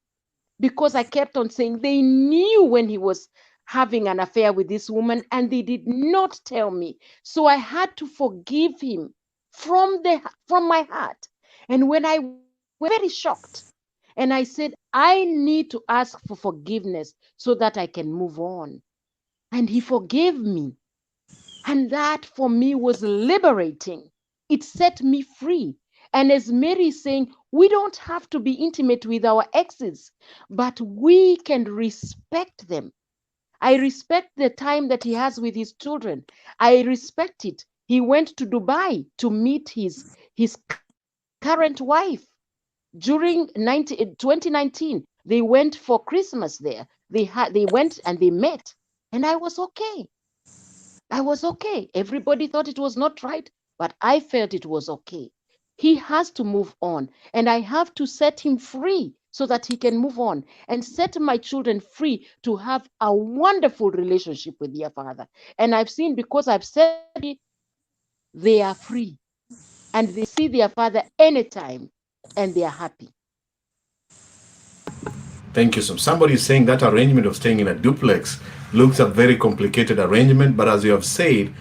because I kept on saying they knew when he was having an affair with this woman and they did not tell me. So I had to forgive him from my heart. And when I was very shocked, and I said, I need to ask for forgiveness so that I can move on. and he forgave me. And that for me was liberating. It set me free. And as Mary is saying, we don't have to be intimate with our exes, but we can respect them. I respect the time that he has with his children. I respect it. He went to Dubai to meet his current wife. During 2019, they went for Christmas there. They went and they met, and I was okay. I was okay. Everybody thought it was not right, but I felt it was okay. He has to move on, and I have to set him free so that he can move on and set my children free to have a wonderful relationship with their father. And I've seen, because I've said it, they are free and they see their father anytime and they are happy. Thank you. So somebody is saying that arrangement of staying in a duplex looks a very complicated arrangement, but as you have said,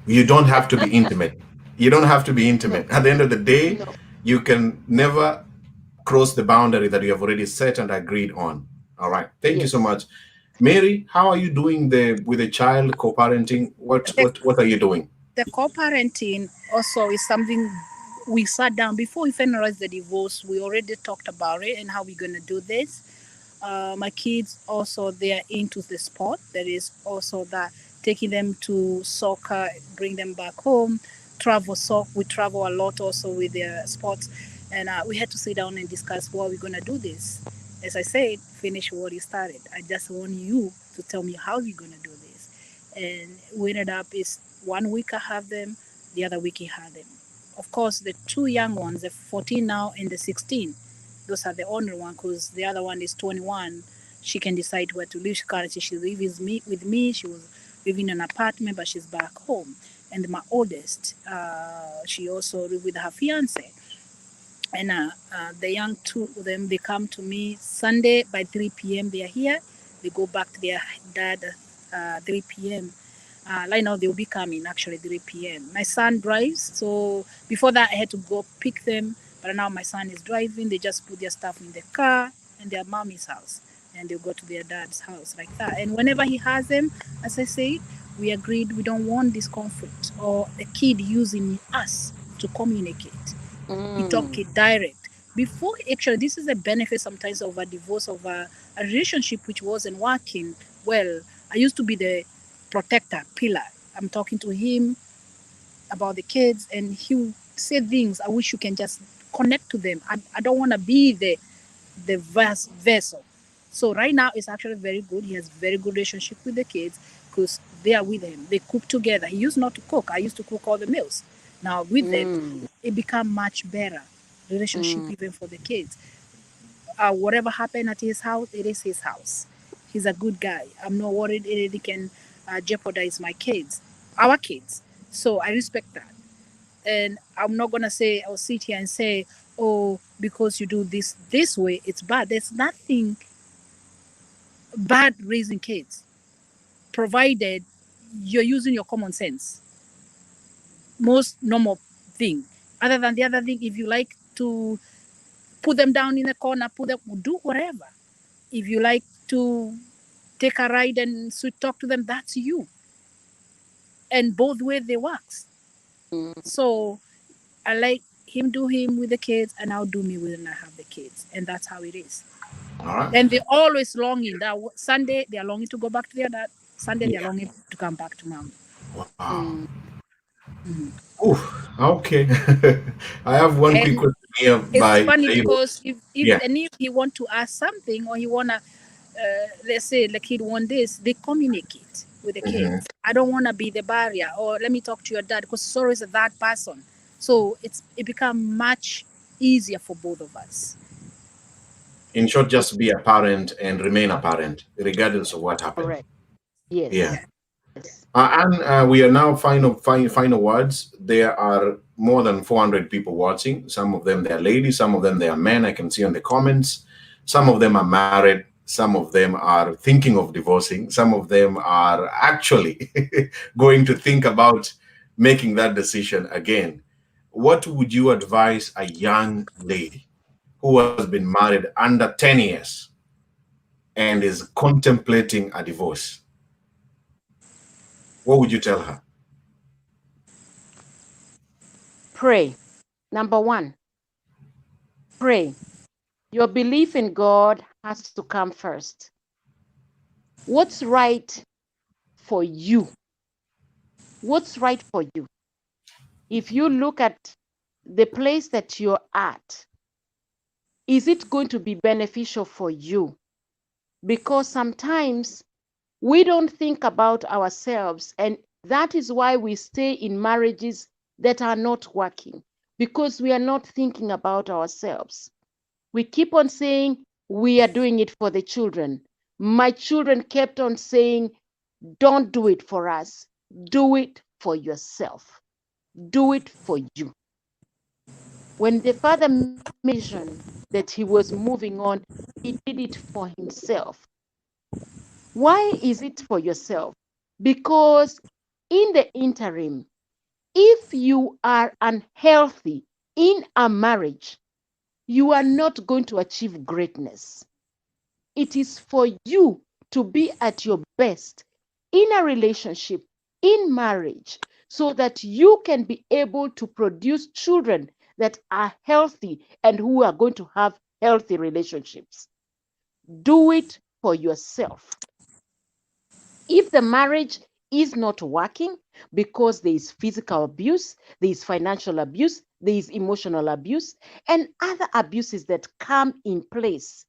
you don't have to be intimate. You don't have to be intimate. No. At the end of the day, no. You can never cross the boundary that you have already set and agreed on. All right. Thank you so much. Mary, how are you doing with the child co-parenting? What are you doing? The co-parenting also is something we sat down before we finalized the divorce. We already talked about it and how we're going to do this. My kids also, they are into the sport. There is also that taking them to soccer, bring them back home, we travel a lot also with their sports. And we had to sit down and discuss what we're going to do this. As I said, finish what you started. I just want you to tell me how you're going to do this. And we ended up is 1 week I have them, the other week he had them. Of course, the two young ones, the 14 now and the 16, those are the only one, because the other one is 21. She can decide where to live. Currently, she lives with me. She was living in an apartment, but she's back home. And my oldest, she also lives with her fiance. And the young two of them, they come to me Sunday by 3 p.m. They are here. They go back to their dad 3 p.m. Right now, they'll be coming actually 3 p.m. My son drives. So before that, I had to go pick them. But now my son is driving. They just put their stuff in the car and their mommy's house. And they'll go to their dad's house like that. And whenever he has them, as I said, we agreed we don't want this conflict or a kid using us to communicate. We talk it direct. Before, actually, this is a benefit sometimes of a divorce, of a relationship which wasn't working well. I used to be the protector, pillar. I'm talking to him about the kids, and he would say things. I wish you can just connect to them. I don't want to be the vessel. So right now, it's actually very good. He has very good relationship with the kids because they are with him. They cook together. He used not to cook. I used to cook all the meals. Now with them, it become much better relationship even for the kids. Whatever happened at his house, it is his house. He's a good guy. I'm not worried it can jeopardize my kids, our kids. So I respect that. And I'm not going to say, I'll sit here and say, oh, because you do this way, it's bad. There's nothing bad raising kids, provided you're using your common sense. Most normal thing. Other than the other thing, if you like to put them down in a corner, do whatever. If you like to take a ride and sweet talk to them, that's you. And both ways they works. So I like him do him with the kids, and I'll do me when I have the kids. And that's how it is. All right. And they're always longing. That Sunday, they're longing to go back to their dad. Sunday, they're longing to come back to mom. Wow. Okay. I have one quick question here. It's funny because if he want to ask something, or he wanna, let's say the kid want this, they communicate with the kids. I don't want to be the barrier, or let me talk to your dad, because it's always that person. So it become much easier for both of us. In short, just be a parent and remain a parent, regardless of what happens. Correct. Yes. Yeah. And we are now final words. There are more than 400 people watching. Some of them they are ladies, some of them they are men. I can see on the comments. Some of them are married. Some of them are thinking of divorcing. Some of them are actually going to think about making that decision again. What would you advise a young lady who has been married under 10 years and is contemplating a divorce? what would you tell her? Pray. Number one, pray. Your belief in God has to come first. What's right for you? What's right for you? If you look at the place that you're at, is it going to be beneficial for you? Because sometimes we don't think about ourselves, and that is why we stay in marriages that are not working, because we are not thinking about ourselves. We keep on saying we are doing it for the children. My children kept on saying, don't do it for us. Do it for yourself. Do it for you. When the father mentioned that he was moving on, he did it for himself. Why is it for yourself? Because in the interim, if you are unhealthy in a marriage, you are not going to achieve greatness. It is for you to be at your best in a relationship, in marriage, so that you can be able to produce children that are healthy and who are going to have healthy relationships. Do it for yourself. If the marriage is not working because there is physical abuse, there is financial abuse, there is emotional abuse, and other abuses that come in place,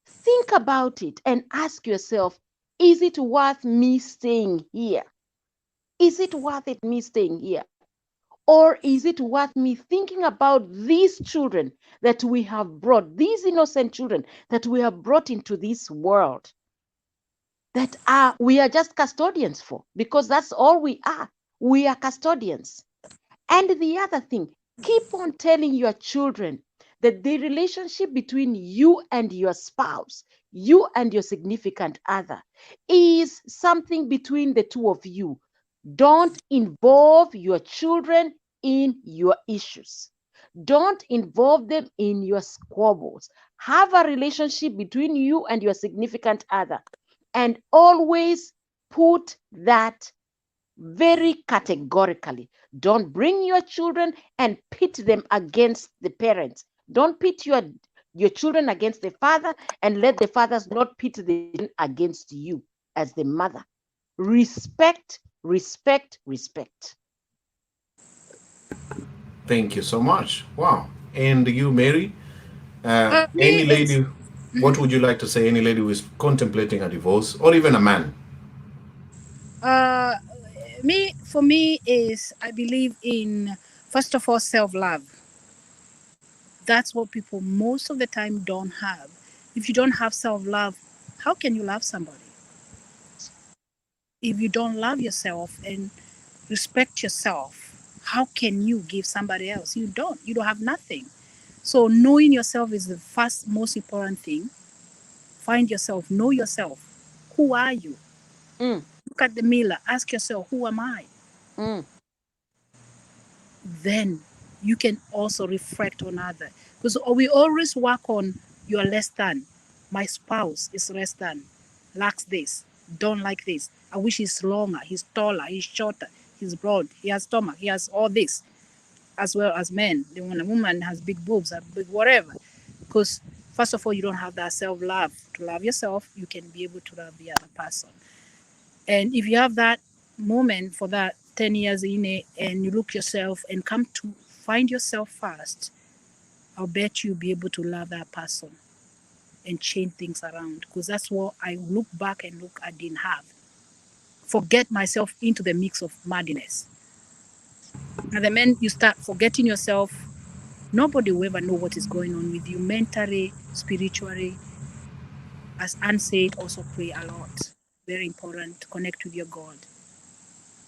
think about it and ask yourself, is it worth me staying here? Is it worth it me staying here? Or is it worth me thinking about these children that we have brought, these innocent children that we have brought into this world, that we are just custodians for, because that's all we are. We are custodians. And the other thing, keep on telling your children that the relationship between you and your spouse, you and your significant other, is something between the two of you. Don't involve your children in your issues. Don't involve them in your squabbles. Have a relationship between you and your significant other, and always put that very categorically. Don't bring your children and pit them against the parents. Don't pit your children against the father, and let the fathers not pit them against you as the mother. Respect, respect, respect. Thank you so much. Wow. And you, Mary? Any lady, what would you like to say? Any lady who is contemplating a divorce, or even a man? For me is, I believe in, first of all, self-love. That's what people most of the time don't have. If you don't have self-love, how can you love somebody? If you don't love yourself and respect yourself, how can you give somebody else? You don't have nothing. So knowing yourself is the first most important thing. Find yourself, know yourself. Who are you? Look at the mirror, ask yourself, who am I? Then you can also reflect on others. Because we always work on you're less than. My spouse is less than, lacks this, don't like this. I wish he's longer, he's taller, he's shorter, he's broad, he has stomach, he has all this. As well as men, when a woman has big boobs, big whatever. Because first of all, you don't have that self-love. To love yourself, you can be able to love the other person. And if you have that moment for that 10 years in it, and you look yourself and come to find yourself first, I'll bet you'll be able to love that person and change things around. Because that's what I look back and look, I didn't have. Forget myself into the mix of madness. And the moment you start forgetting yourself, nobody will ever know what is going on with you mentally, spiritually. As Anne said, also pray a lot. Very important. Connect with your God.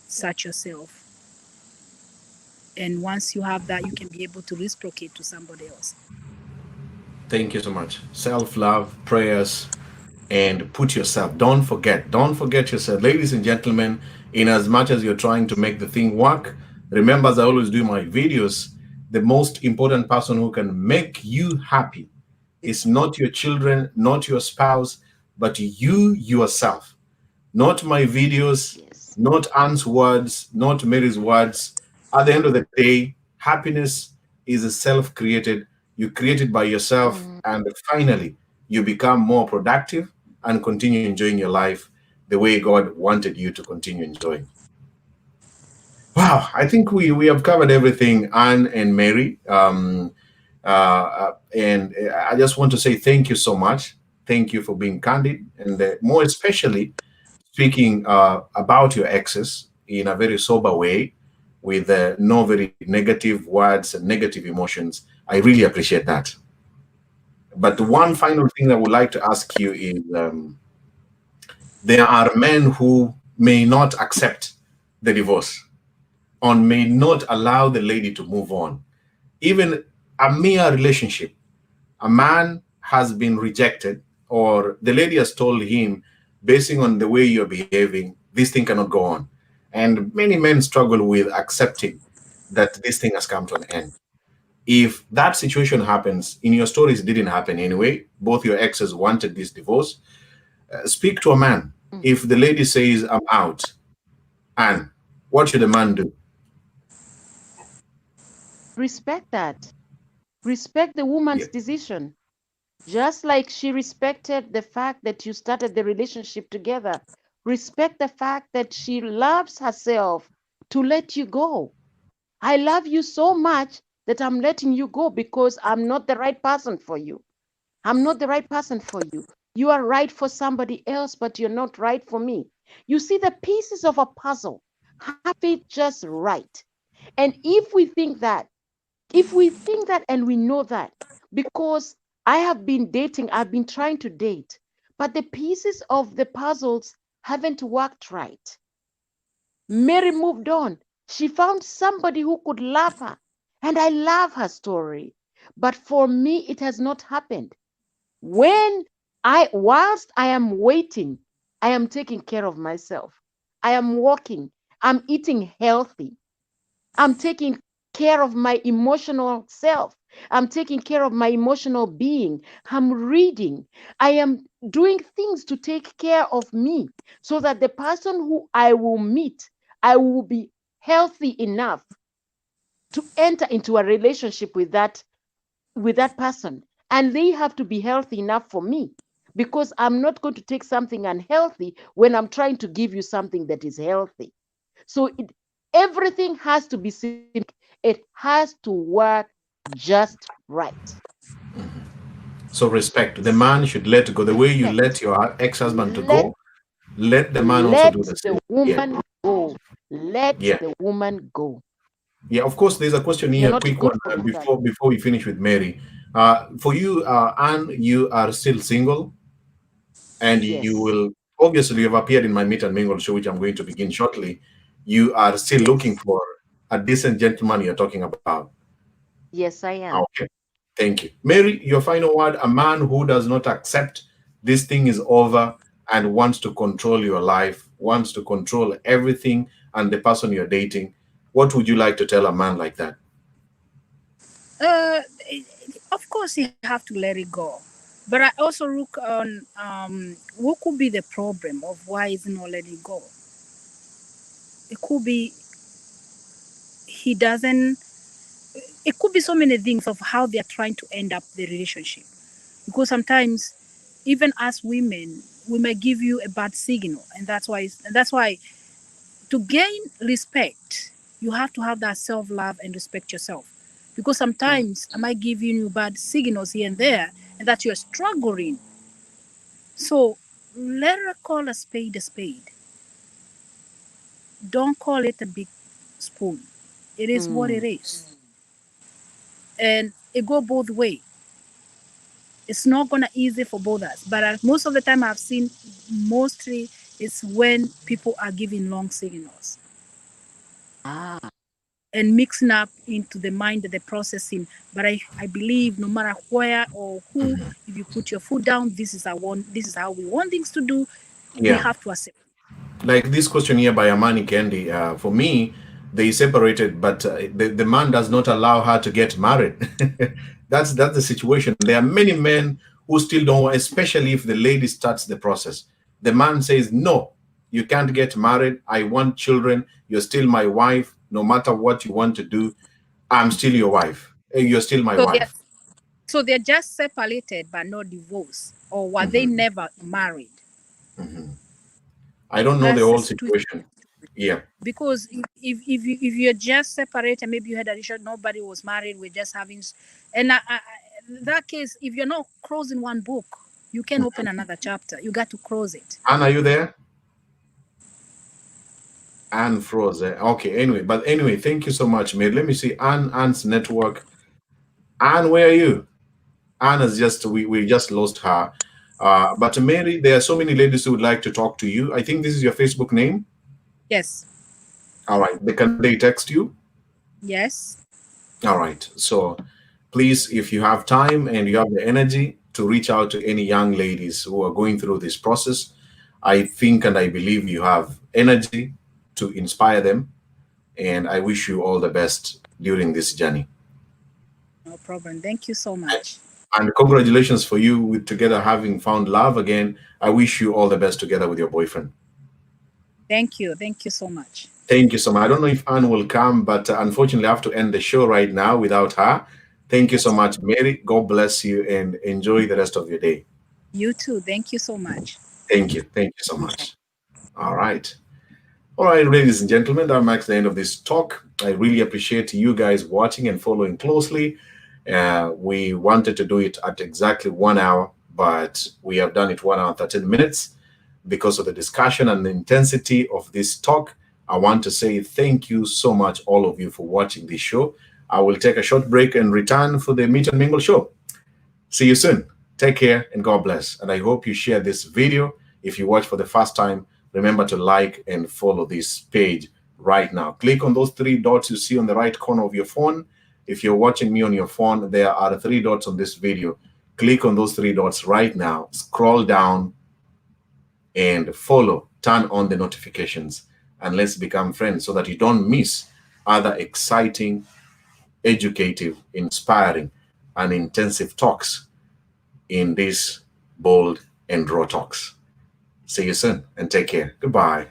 Search yourself. And once you have that, you can be able to reciprocate to somebody else. Thank you so much. Self-love, prayers, and put yourself. Don't forget yourself. Ladies and gentlemen, in as much as you're trying to make the thing work, remember, as I always do my videos, the most important person who can make you happy is not your children, not your spouse, but you yourself. Not my videos, not Anne's words, not Mary's words. At the end of the day, happiness is a self-created. You create it by yourself, and finally, you become more productive and continue enjoying your life the way God wanted you to continue enjoying. Wow, I think we have covered everything, Anne and Mary. And I just want to say thank you so much. Thank you for being candid, and more especially speaking about your exes in a very sober way, with no very negative words and negative emotions. I really appreciate that. But one final thing I would like to ask you is, there are men who may not accept the divorce, or may not allow the lady to move on. Even a mere relationship, a man has been rejected, or the lady has told him, basing on the way you're behaving, this thing cannot go on. And many men struggle with accepting that this thing has come to an end. If that situation happens, in your stories, it didn't happen anyway. Both your exes wanted this divorce. Speak to a man. If the lady says, I'm out, and what should a man do? Respect that. Respect the woman's decision. Just like she respected the fact that you started the relationship together. Respect the fact that she loves herself to let you go. I love you so much that I'm letting you go because I'm not the right person for you. I'm not the right person for you. You are right for somebody else, but you're not right for me. You see, the pieces of a puzzle have it just right. And if we think that and we know that, because I have been dating, I've been trying to date, but the pieces of the puzzles haven't worked right. Mary moved on. She found somebody who could love her, and I love her story. But for me, it has not happened. Whilst I am waiting, I am taking care of myself. I am walking. I'm eating healthy. I'm taking care of my emotional self. I'm taking care of my emotional being. I'm reading. I am doing things to take care of me so that the person who I will meet, I will be healthy enough to enter into a relationship with that person. And they have to be healthy enough for me, because I'm not going to take something unhealthy when I'm trying to give you something that is healthy. So everything has to be simple. It has to work just right. So respect. The man should let go. The way you let your ex-husband to go, let the man also do the same. Let the woman go. Let the woman go. Yeah, of course, there's a question here, a quick one, before we finish with Mary. For you, Anne, you are still single, and you will, obviously, you've appeared in my Meet and Mingle show, which I'm going to begin shortly. You are still looking for a decent gentleman you're talking about. Yes, I am. Okay, thank you. Mary, your final word, a man who does not accept this thing is over and wants to control your life, wants to control everything and the person you're dating. What would you like to tell a man like that? Of course, you have to let it go. But I also look on what could be the problem of why it's not letting go. It could be he doesn't. It could be so many things of how they are trying to end up the relationship. Because sometimes, even as women, we may give you a bad signal, and that's why to gain respect, you have to have that self-love and respect yourself. Because sometimes I might give you bad signals here and there, and that you're struggling. So let her call a spade a spade. Don't call it a big spoon. It is what it is. And it go both ways. It's not gonna easy for both us. But most of the time I've seen, mostly it's when people are giving long signals. And mixing up into the mind that they're processing. But I believe no matter where or who, if you put your foot down, this is how we want things to do, we have to accept. Like this question here by Amani Candy, for me, they separated, but the man does not allow her to get married. That's the situation. There are many men who still don't, especially if the lady starts the process. The man says, no, You can't get married. I want children. You're still my wife. No matter what you want to do, I'm still your wife. You're still my wife. So they're just separated but not divorced, or were they never married? I don't know the whole situation. Yeah. Because if you're just separated, maybe you had a relationship, nobody was married, we're just having, and in that case, if you're not closing one book, you can open another chapter. You got to close it. Anne, are you there? Anne froze. Okay, anyway, thank you so much, Mary. Let me see Anne's network. Anne, where are you? Anne has just, we just lost her. But Mary, there are so many ladies who would like to talk to you. I think this is your Facebook name? Yes. All right. Can they text you? Yes. All right. So please, if you have time and you have the energy to reach out to any young ladies who are going through this process, I think and I believe you have energy to inspire them. And I wish you all the best during this journey. No problem. Thank you so much. And congratulations for you with together having found love again. I wish you all the best together with your boyfriend. Thank you. Thank you so much. Thank you so much. I don't know if Anne will come, but unfortunately I have to end the show right now without her. Thank you so much, Mary. God bless you and enjoy the rest of your day. You too. Thank you so much. Thank you. Thank you so much. All right. All right, ladies and gentlemen, that marks the end of this talk. I really appreciate you guys watching and following closely. We wanted to do it at exactly 1 hour, but we have done it 1 hour 13 minutes because of the discussion and the intensity of this talk. I want to say thank you so much, all of you, for watching this show. I will take a short break and return for the Meet and Mingle show. See you soon. Take care and God bless. And I hope you share this video. If you watch for the first time, remember to like and follow this page right now. Click on those 3 dots you see on the right corner of your phone. If you're watching me on your phone, there are 3 dots on this video. Click on those 3 dots right now. Scroll down and follow. Turn on the notifications. And let's become friends so that you don't miss other exciting, educative, inspiring, and intensive talks in these Bold and Raw Talks. See you soon and take care. Goodbye.